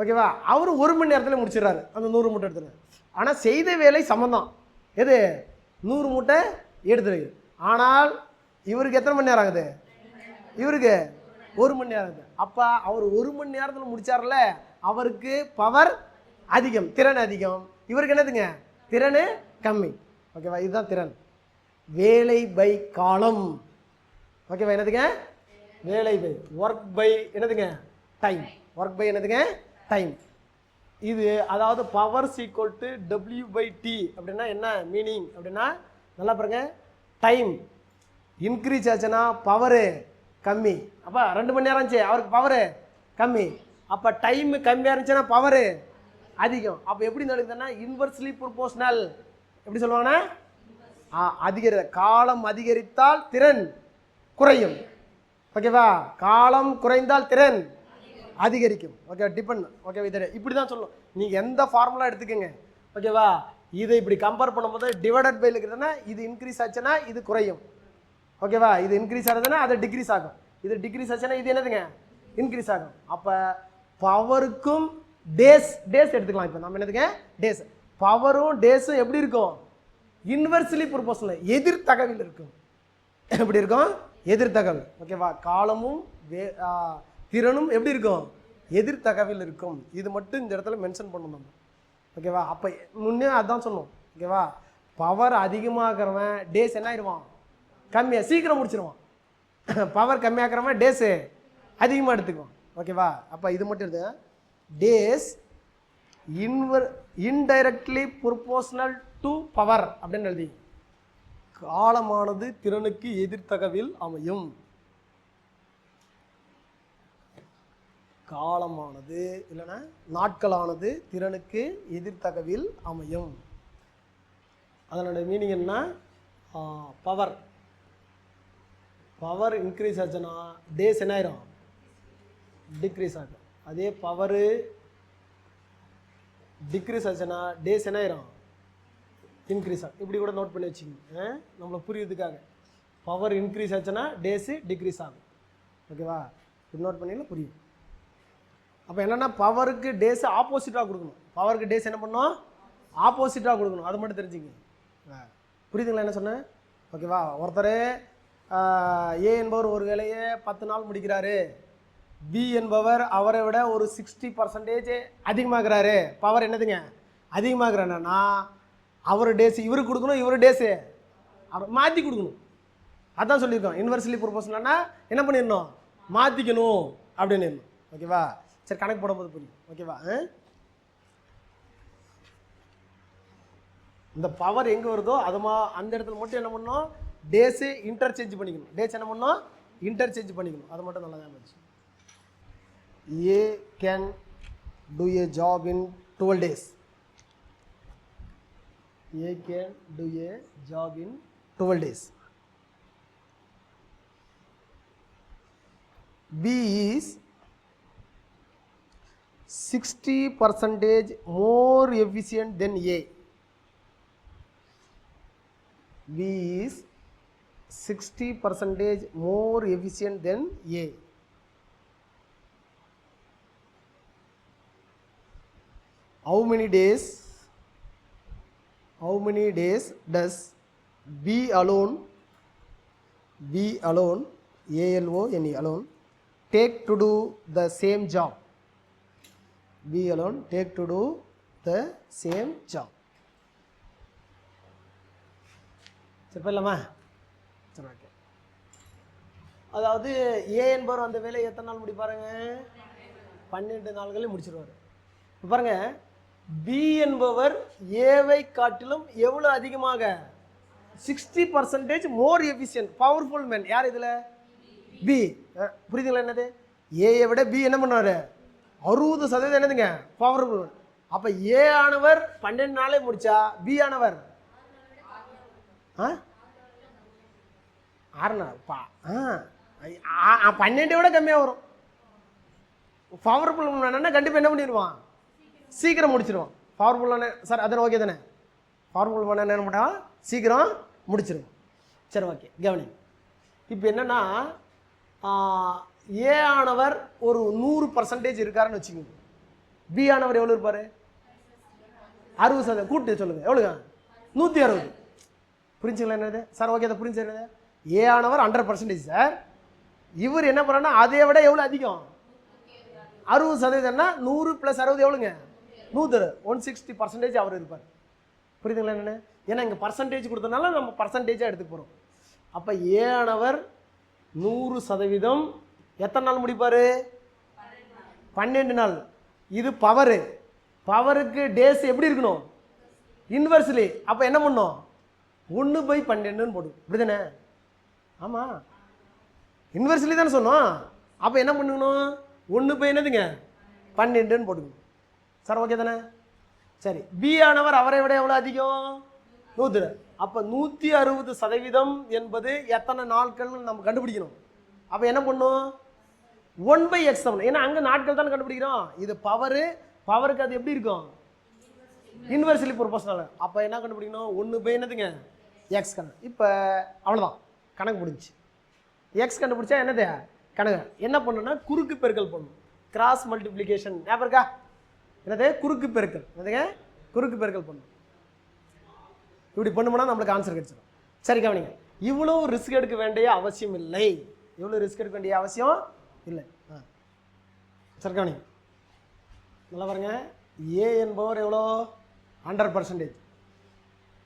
ஓகேவா, அவர் 1 மணி நேரத்தில் முடிச்சிடறாரு அந்த 100 மூட்டை எடுத்துகிறார். ஆனால் செய்த வேலை சம்மந்தம், எது 100 மூட்டை எடுத்துருக்கு. ஆனால் இவருக்கு எத்தனை மணி நேரம் ஆகுது? இவருக்கு 1 மணி நேரம் ஆகுது. அப்போ அவர் 1 மணி நேரத்தில் முடிச்சார்ல, அவருக்கு பவர் அதிகம், திறன் அதிகம். இவருக்கு என்னதுங்க திறன் கம்மி. ஓகேவா, இதுதான் திறன். வேலை பை காலம். ஓகேவா, என்னதுங்க வேலை பை, ஒர்க் பை என்னதுங்க டைம். ஒர்க் பை என்னதுங்க டைம். இது அதாவது பவர் ஈக்குவல் டு W/T அப்படின்னா என்ன மீனிங் அப்படின்னா, நல்லா பாருங்க, டைம் இன்க்ரீஸ் ஆச்சுன்னா பவரு கம்மி. அப்போ 2 மணி நேரம் ஆச்சு, அவருக்கு பவரு கம்மி. அப்போ டைம் கம்மியாக இருந்துச்சுன்னா பவரு அதிகம். அப்போ எப்படி நடக்குதுன்னா இன்வெர்ஸ்லி ப்ரொபோஷனல். எப்படி சொல்லுவாங்கன்னா காலம் அதிகரித்தால் திறன் குறையும். ஓகேவா, காலம் குறைந்தால் திறன் அதிகரிக்கும். Okay, depend. ஓகே, இதை இப்படி தான் சொல்லணும். நீங்கள் எந்த ஃபார்முலா எடுத்துக்கோங்க. ஓகேவா, இதை இப்படி கம்பேர் பண்ணும்போது டிவைடட் பை இருக்குதுன்னா இது இன்க்ரீஸ் ஆச்சுன்னா இது குறையும். ஓகேவா, இது இன்க்ரீஸ் ஆகுதுன்னா அது டிக்ரீஸ் ஆகும். இது டிக்ரீஸ் ஆச்சுன்னா இது என்னதுங்க இன்க்ரீஸ் ஆகும். அப்போ பவருக்கும் டேஸ் எடுத்துக்கலாம். இப்போ நம்ம என்னதுங்க டேஸ், பவரும் டேஸும் எப்படி இருக்கும்? இன்வெர்ஸ்லி ப்ரொபோஷனல், எதிர்த்தகவில் இருக்கும். எப்படி இருக்கும்? எதிர்த்தகவில். ஓகேவா, காலமும் திறனும் எப்படி இருக்கும்? எதிர்த்தகவில் இருக்கும். இது மட்டும் இந்த இடத்துல மென்ஷன் பண்ணணும் நம்ம. ஓகேவா, அப்போ முன்னே அதான் சொன்னோம். ஓகேவா, பவர் அதிகமாகிறவன் டேஸ் என்ன ஆயிடுவான்? கம்மியாக சீக்கிரம் முடிச்சிடுவான். பவர் கம்மியாகிறவன் டேஸு அதிகமாக எடுத்துக்குவான். ஓகேவா, அப்போ இது மட்டும் எடுத்து days indirectly proportional to power அப்படின்னு எழுதி, காலமானது திறனுக்கு எதிர்த்தகவில் அமையும். காலமானது இல்லைன்னா நாட்களானது திறனுக்கு எதிர்த்தகவில் அமையும். அதனோட மீனிங் என்ன? பவர் இன்க்ரீஸ் ஆச்சுன்னா டேஸ் என்ன ஆயிரும்? டிக்ரீஸ் ஆகும். அதே பவரு டிக்ரீஸ் ஆச்சுன்னா டேஸ் என்ன ஆயிரும்? இன்க்ரீஸ் ஆகும். இப்படி கூட நோட் பண்ணி வச்சுக்கோங்க நம்மளை புரியுறதுக்காக. பவர் இன்க்ரீஸ் ஆச்சுன்னா டேஸு டிக்ரீஸ் ஆகும். ஓகேவா, இப்படி நோட் பண்ணிங்கன்னா புரியும். அப்போ என்னென்னா பவருக்கு டேஸ் ஆப்போசிட்டாக கொடுக்கணும். பவருக்கு டேஸ் என்ன பண்ணணும்? ஆப்போசிட்டாக கொடுக்கணும். அது மட்டும் தெரிஞ்சுங்க. புரியுதுங்களா என்ன சொன்னேன்? ஓகேவா, ஒருத்தர் ஏ என்பவர் ஒரு வேலையை 10 நாள் முடிக்கிறாரு, பி என்பவர் அவரை விட ஒரு 60% அதிகமாகிறாரு. பவர் என்னதுங்க அதிகமாகிறானா அவர் டேஸ் இவருக்கு கொடுக்கணும், இவர் டேஸு அவர் மாற்றி கொடுக்கணும். அதான் சொல்லியிருக்கோம். இன்வெர்ஸ்லி ப்ரொபோஷனல்னா என்ன பண்ணிடணும்? மாற்றிக்கணும் அப்படின்னு. ஓகேவா, சரி, கணக்கு போடும்போது புரியும். ஓகேவா, இந்த பவர் எங்கே வருதோ அந்த இடத்துல மட்டும் என்ன பண்ணணும்? டேஸு இன்டர்சேஞ்ச் பண்ணிக்கணும். டேஸ் என்ன பண்ணணும்? இன்டர்சேஞ்ச் பண்ணிக்கணும். அது மட்டும் நல்லா தான் இருந்துச்சு. A can do a job in 12 days. A can do a job in 12 days. B is 60% more efficient than A. B is 60% more efficient than A. How many days does B alone, A-L-O-N-E, alone, take to do the same job? B alone take to do the same job. சரி, போயிடலாமா? சரி, ஓகே. அதாவது ஏ என்பவர் அந்த வேலையை எத்தனை நாள் முடிப்பாருங்க? 12 நாள்களில் முடிச்சிருவார். பாருங்க, பி என்பவர் ஏவை காட்டிலும் எவ்வளோ அதிகமாக 60% மோர் எஃபிஷியன்ட் பவர்ஃபுல் மேன். யார் இதில்? பி. புரியுதுங்களா என்னது? ஏயை விட பி என்ன பண்ணுவார்? 60% என்னதுங்க பவர்ஃபுல். அப்போ ஏ ஆனவர் 12 நாளே முடிச்சா பி ஆனவர் 6 நாள் 12 விட கம்மியாக வரும். பவர்ஃபுல் கண்டிப்பாக என்ன பண்ணிடுவான்? சீக்கிரம் முடிச்சிடுவான். பவர்ஃபுல்லான சார் அதனை ஓகே தானே? பவர்ஃபுல் பண்ண என்ன பண்ணா சீக்கிரம் முடிச்சிருவோம். சரி ஓகே கவனி. இப்போ என்னன்னா ஏ ஆனவர் ஒரு 100% இருக்காருன்னு வச்சுக்கோங்க. பி ஆனவர் எவ்வளோ இருப்பார்? 60%. கூட்டு சொல்லுங்கள் எவ்வளோங்க? 160. புரிஞ்சுங்களா என்னது சார்? ஓகே அதை புரிஞ்சுறது. ஏ ஆனவர் 100% சார். இவர் என்ன பண்ணுறா அதை விட எவ்வளோ அதிகம்? 60%. 100 + 60 எவ்வளோங்க? 100. 160% அவர் இருப்பார். புரியுதுங்களா என்னென்ன? ஏன்னா இங்கே பர்சன்டேஜ் கொடுத்தனால நம்ம பர்சன்டேஜாக எடுத்துக்க போகிறோம். அப்போ ஏ ஆனவர் 100% எத்தனை நாள் முடிப்பார்? 12 நாள். இது பவரு. பவருக்கு டேஸ் எப்படி இருக்கணும்? இன்வெர்ஸ்லி. அப்போ என்ன பண்ணணும்? 1/12 போடும். இப்படிதானே? ஆமாம், இன்வெர்ஸ்லி தானே சொன்னோம். அப்போ என்ன பண்ணணும்? 1/12 போட்டுக்கணும். சார் ஓகே தானே? சரி, பி ஆனவர் அவரை விட எவ்வளோ அதிகம்? 100. அப்போ 160% என்பது எத்தனை நாட்கள் நம்ம கண்டுபிடிக்கணும். அப்போ என்ன பண்ணும்? 1/x பண்ணணும். ஏன்னா அங்கே நாட்கள் தானே கண்டுபிடிக்கிறோம். இது பவரு. பவருக்கு அது எப்படி இருக்கும்? Inversely proportional. அப்போ என்ன கண்டுபிடிக்கணும்? 1/x கணக்கு. இப்போ அவ்வளோதான், கணக்கு முடிஞ்சு. எக்ஸ் கண்டுபிடிச்சா என்னது கணக்கு? என்ன பண்ணணும்னா குறுக்கு பெருக்கல் பண்ணணும். கிராஸ் மல்டிப்ளிகேஷன் ஞாபகம் இருக்கா? என்னது? குறுக்கு பெருக்கல். என்னதுங்க? குறுக்கு பெருக்கல் பண்ணணும். இப்படி பண்ணும்போது நம்மளுக்கு ஆன்சர் கிடைச்சிடும். சரி கவனிங்க, இவ்வளோ ரிஸ்க் எடுக்க வேண்டிய அவசியம் இல்லை. இவ்வளோ ரிஸ்க் எடுக்க வேண்டிய அவசியம் இல்லை. சரி கவனிங்க, நல்லா பாருங்க. ஏ என்பவர் எவ்வளோ? 100%.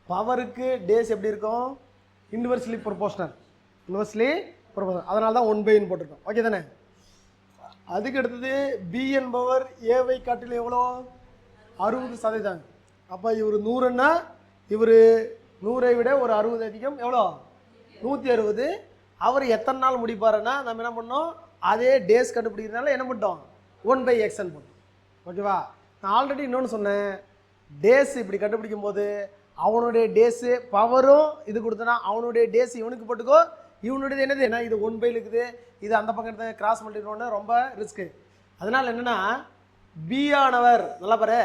பவருக்கு டேஸ் எப்படி இருக்கும்? Inversely proportional. Inversely proportional. அதனால தான் 1/n போட்டிருக்கோம். ஓகே தானே? அதுக்கு அடுத்தது பி என்பவர் ஏவை காட்டிலும் எவ்வளோ? 60%. அப்போ இவர் 100ன்னா இவர் 100ஐ விட ஒரு 60 அதிகம். எவ்வளோ? 160. அவர் எத்தனை நாள் முடிப்பாருன்னா நம்ம என்ன பண்ணோம்? அதே டேஸ் கண்டுபிடிக்கிறதுனால என்ன பண்ணிட்டோம்? 1/x போட்டோம். ஓகேவா? நான் ஆல்ரெடி இன்னொன்று சொன்னேன். டேஸ் இப்படி கண்டுபிடிக்கும் போது அவனுடைய டேஸு பவரும் இது கொடுத்தனா அவனுடைய டேஸ் இவனுக்கு போட்டுக்கோ, இவனுடையது என்னது? ஏன்னா இது 1/, இருக்குது, இது அந்த பக்கம் கிராஸ் பண்ணிட்டோன்னு ரொம்ப ரிஸ்க்கு. அதனால் என்னென்னா பி ஆனவர் நல்லா பாரு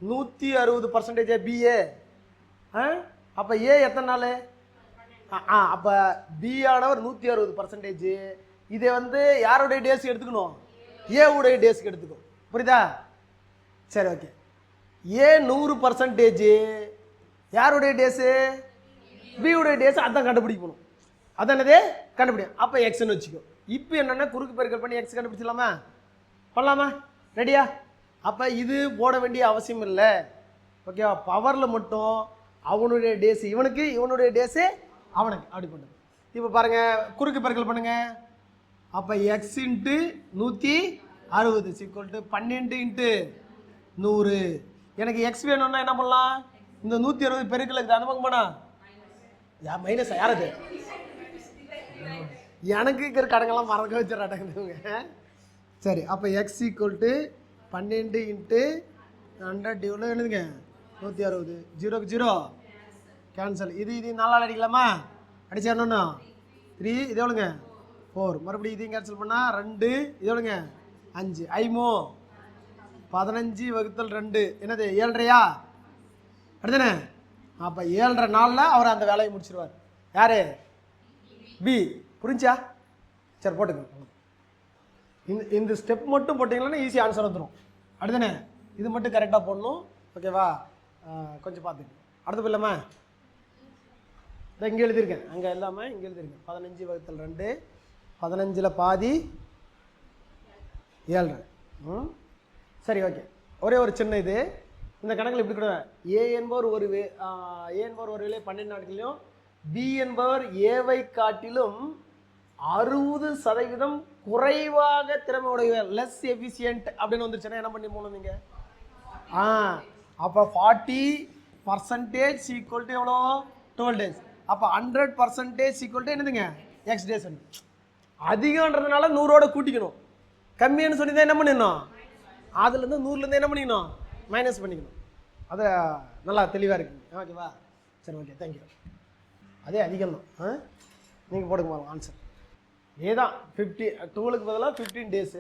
160% பிஏ. அப்போ ஏ எத்தனை நாள்? அப்போ பி ஆனவர் 160%. இதை வந்து யாருடைய டேஸ்க்கு எடுத்துக்கணும்? ஏ உடைய டேஸ்க்கு எடுத்துக்கணும். புரியுதா? சரி ஓகே. ஏ 100%. யாருடைய டேஸு? பி உடைய டேஸ். அதான் கண்டுபிடிக்கணும். அதான் என்னது கண்டுபிடிக்கும். அப்போ எக்ஸ்ன்னு வச்சுக்கோ. இப்போ என்னென்னா குறுக்கு பெருக்கல் பண்ணி எக்ஸ் கண்டுபிடிச்சிடலாமா? பண்ணலாமா? ரெடியா? அப்போ இது போட வேண்டிய அவசியம் இல்லை. ஓகேவா? பவரில் மட்டும் அவனுடைய டேஸ் இவனுக்கு, இவனுடைய டேஸு அவனுக்கு. அப்படி பண்ணுங்க. இப்போ பாருங்கள், குறுக்கு பெருக்கல் பண்ணுங்க. அப்போ எக்ஸ் இன்ட்டு 160 = 12 × 100. எனக்கு எக்ஸ் வேணும்னா என்ன பண்ணலாம்? இந்த 160 பெருக்கல் இருக்குது, அந்த பக்கம் போனா மைனஸ். யாரது? எனக்கு இருக்கிற கடங்கெல்லாம் மறக்க வச்சிடறாங்க. சரி, அப்போ எக்ஸ் = 12 × 100 எவ்வளோ என்னதுங்க? 160. 0க்கு 0 கேன்சல். இது 4ஆல் அடிக்கலாமா? அடிச்சிடணும்னா 3. இது எவ்வளோங்க? 4. மறுபடியும் இதையும் கேன்சல் பண்ணால் 2. இது எவ்வளோங்க? 5. 5 15 / 2 என்னது? 7.5. அடுத்தானே? அப்போ 7.5 நாளில் அவர் அந்த வேலையை முடிச்சிருவார். யார்? பி. புரிஞ்சா? சரி போட்டுக்கோங்க. இந்த ஸ்டெப் மட்டும் போட்டிங்கன்னா ஈஸி ஆன்சர் வந்துடும். அடுத்தானே? இது மட்டும் கரெக்டாக போடணும். ஓகேவா? கொஞ்சம் பார்த்துங்க. அடுத்து போயிடலாமா? இங்கே எழுதியிருக்கேன், அங்கே இல்லாமல் இங்கே எழுதியிருக்கேன். 15 / 2. 15ல் பாதி 7.5. சரி ஓகே. ஒரே ஒரு சின்ன இது, இந்த கணக்கில் இப்படி கூட ஏ என்பவர் ஒரு வேலை 12 நாட்களையும், பி என்பவர் ஏவை காட்டிலும் 60% குறைவாக திறமை உடையவர், லெஸ் எஃபிஷியன்ட் அப்படின்னு வந்துருச்சுன்னா என்ன பண்ணி போகணும் நீங்கள்? அப்போ 40% ஈக்குவல் டு எவ்வளோ? 12 days. அப்போ 100% ஈக்குவல் டு என்னதுங்க? X days. அதிகன்றதுனால 100ஓட கூட்டிக்கணும், கம்மியானு சொல்லி தான் என்ன பண்ணிடணும்? அதுலேருந்து 100லேருந்து என்ன பண்ணிக்கணும்? மைனஸ் பண்ணிக்கணும். அது நல்லா தெளிவாக இருக்குங்க. ஓகேவா? சரி, ஓகே, தேங்க்யூ. அதே அதிகம் தான். நீங்கள் போடுங்க பாருங்க ஆன்சர். ஏதான் 12க்கு பதிலாக 15 days,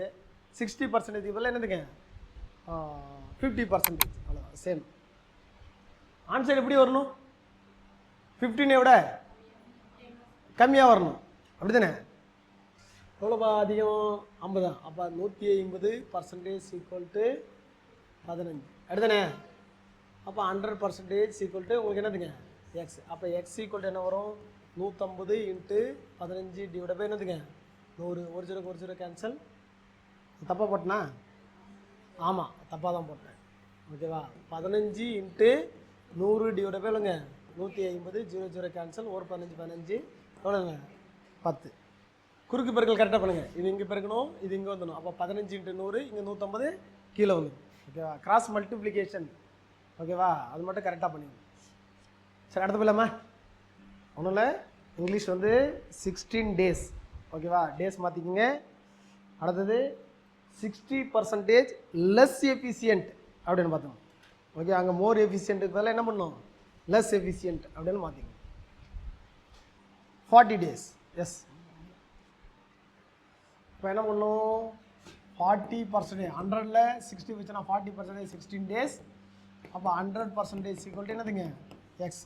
60% பதிலாக என்னதுங்க? 50%. அவ்வளோதான், சேம். ஆன்சர் எப்படி வரணும்? 15 விட கம்மியாக வரணும், அப்படி தானே? எவ்வளோப்பா அதிகம்? 50 தான். அப்போ 150% ஈக்குவல் டு 15, அப்படிதானே? அப்போ 100% ஈக்குவல் டு உங்களுக்கு என்னதுங்க? எக்ஸ். அப்போ எக்ஸ் ஈக்குவல் டு என்ன வரும்? 150 × 15 டிவைட் பை என்னதுங்க? 100. ஒரு ஜீரோ கேன்சல். தப்பாக போட்டேனா? ஆமாம், தப்பாக தான் போட்டேன். ஓகேவா? 15 × 100 டிவைட் பை இல்லைங்க 150. 0 கேன்சல். ஒரு 15 எவ்வளோங்க? 10. குறுக்கு பெருக்கல் கரெக்டாக பண்ணுங்கள். இது இங்கே பெருக்கணும், இது இங்கே வந்துடும். அப்போ 15 × 100, இங்கே 150 கீழே வந்துடும். ஓகேவா? Cross multiplication. ஓகேவா? அது மட்டும் கரெக்டாக பண்ணிக்கணும். சரி, அடுத்த போயிடலாமா? ஒன்றும் இல்லை, இங்கிலீஷ் வந்து 16 days. ஓகேவா? டேஸ் மாற்றிக்கிங்க. அடுத்தது 60% லெஸ் எஃபிஷியன்ட் அப்படின்னு பார்த்தோம். ஓகே, அங்கே மோர் எஃபிஷியன்ட்டுக்கு பதிலாக என்ன பண்ணணும்? லெஸ் எஃபிஷியன்ட் அப்படின்னு மாற்றிக்கணும். 40 days. எஸ். இப்போ என்ன பண்ணும்? 40%, 100ல் 60 வச்சுன்னா 40% 16 days. அப்போ 100% ஈக்குவல் டு என்னதுங்க? எக்ஸ்.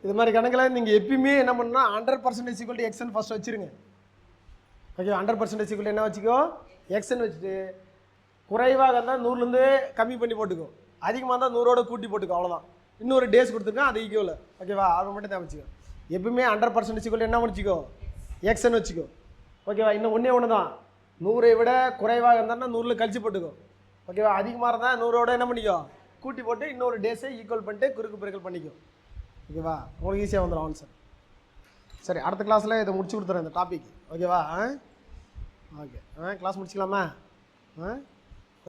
இது மாதிரி கணக்கில் நீங்கள் எப்பயுமே என்ன பண்ணால் 100% ஈக்குவல் டு எக்ஸ்ன்னு ஃபஸ்ட் வச்சுருங்க. ஓகே, 100% ஈக்குவல் டு என்ன வச்சுக்கோ? எக்ஸ்ன்னு வச்சுட்டு குறைவாக இருந்தால் 100லேருந்து கம்மி பண்ணி போட்டுக்கோ, அதிகமாக இருந்தால் 100ஓட கூட்டி போட்டுக்கோ, அவ்வளோதான். இன்னொரு டேஸ் கொடுத்துருக்கேன், அது ஈக்குவல். ஓகேவா? அது மட்டும் தான் வச்சுக்கோ. எப்பவுமே 100% ஈக்குவல் டு என்ன வச்சுக்கோ? எக்ஸ்ன்னு வச்சுக்கோ. ஓகேவா? இன்னும் ஒன்று தான், 100ஐ விட குறைவாக இருந்தால் 100ல் கழிச்சு போட்டுக்கோ. ஓகேவா? அதிகமாக இருந்தால் 100ஓட என்ன பண்ணிக்கோ? கூட்டி போட்டு இன்னொரு டேஸை ஈக்குவல் பண்ணிட்டு குறுக்கு பெருக்கல் பண்ணிக்கோ. ஓகேவா? உங்களுக்கு ஈஸியாக வந்துடும் ஆன்சர். சரி, அடுத்த கிளாஸில் இதை முடிச்சு கொடுத்துறேன் இந்த டாபிக். ஓகேவா? Okay, class முடிச்சிக்கலாமா?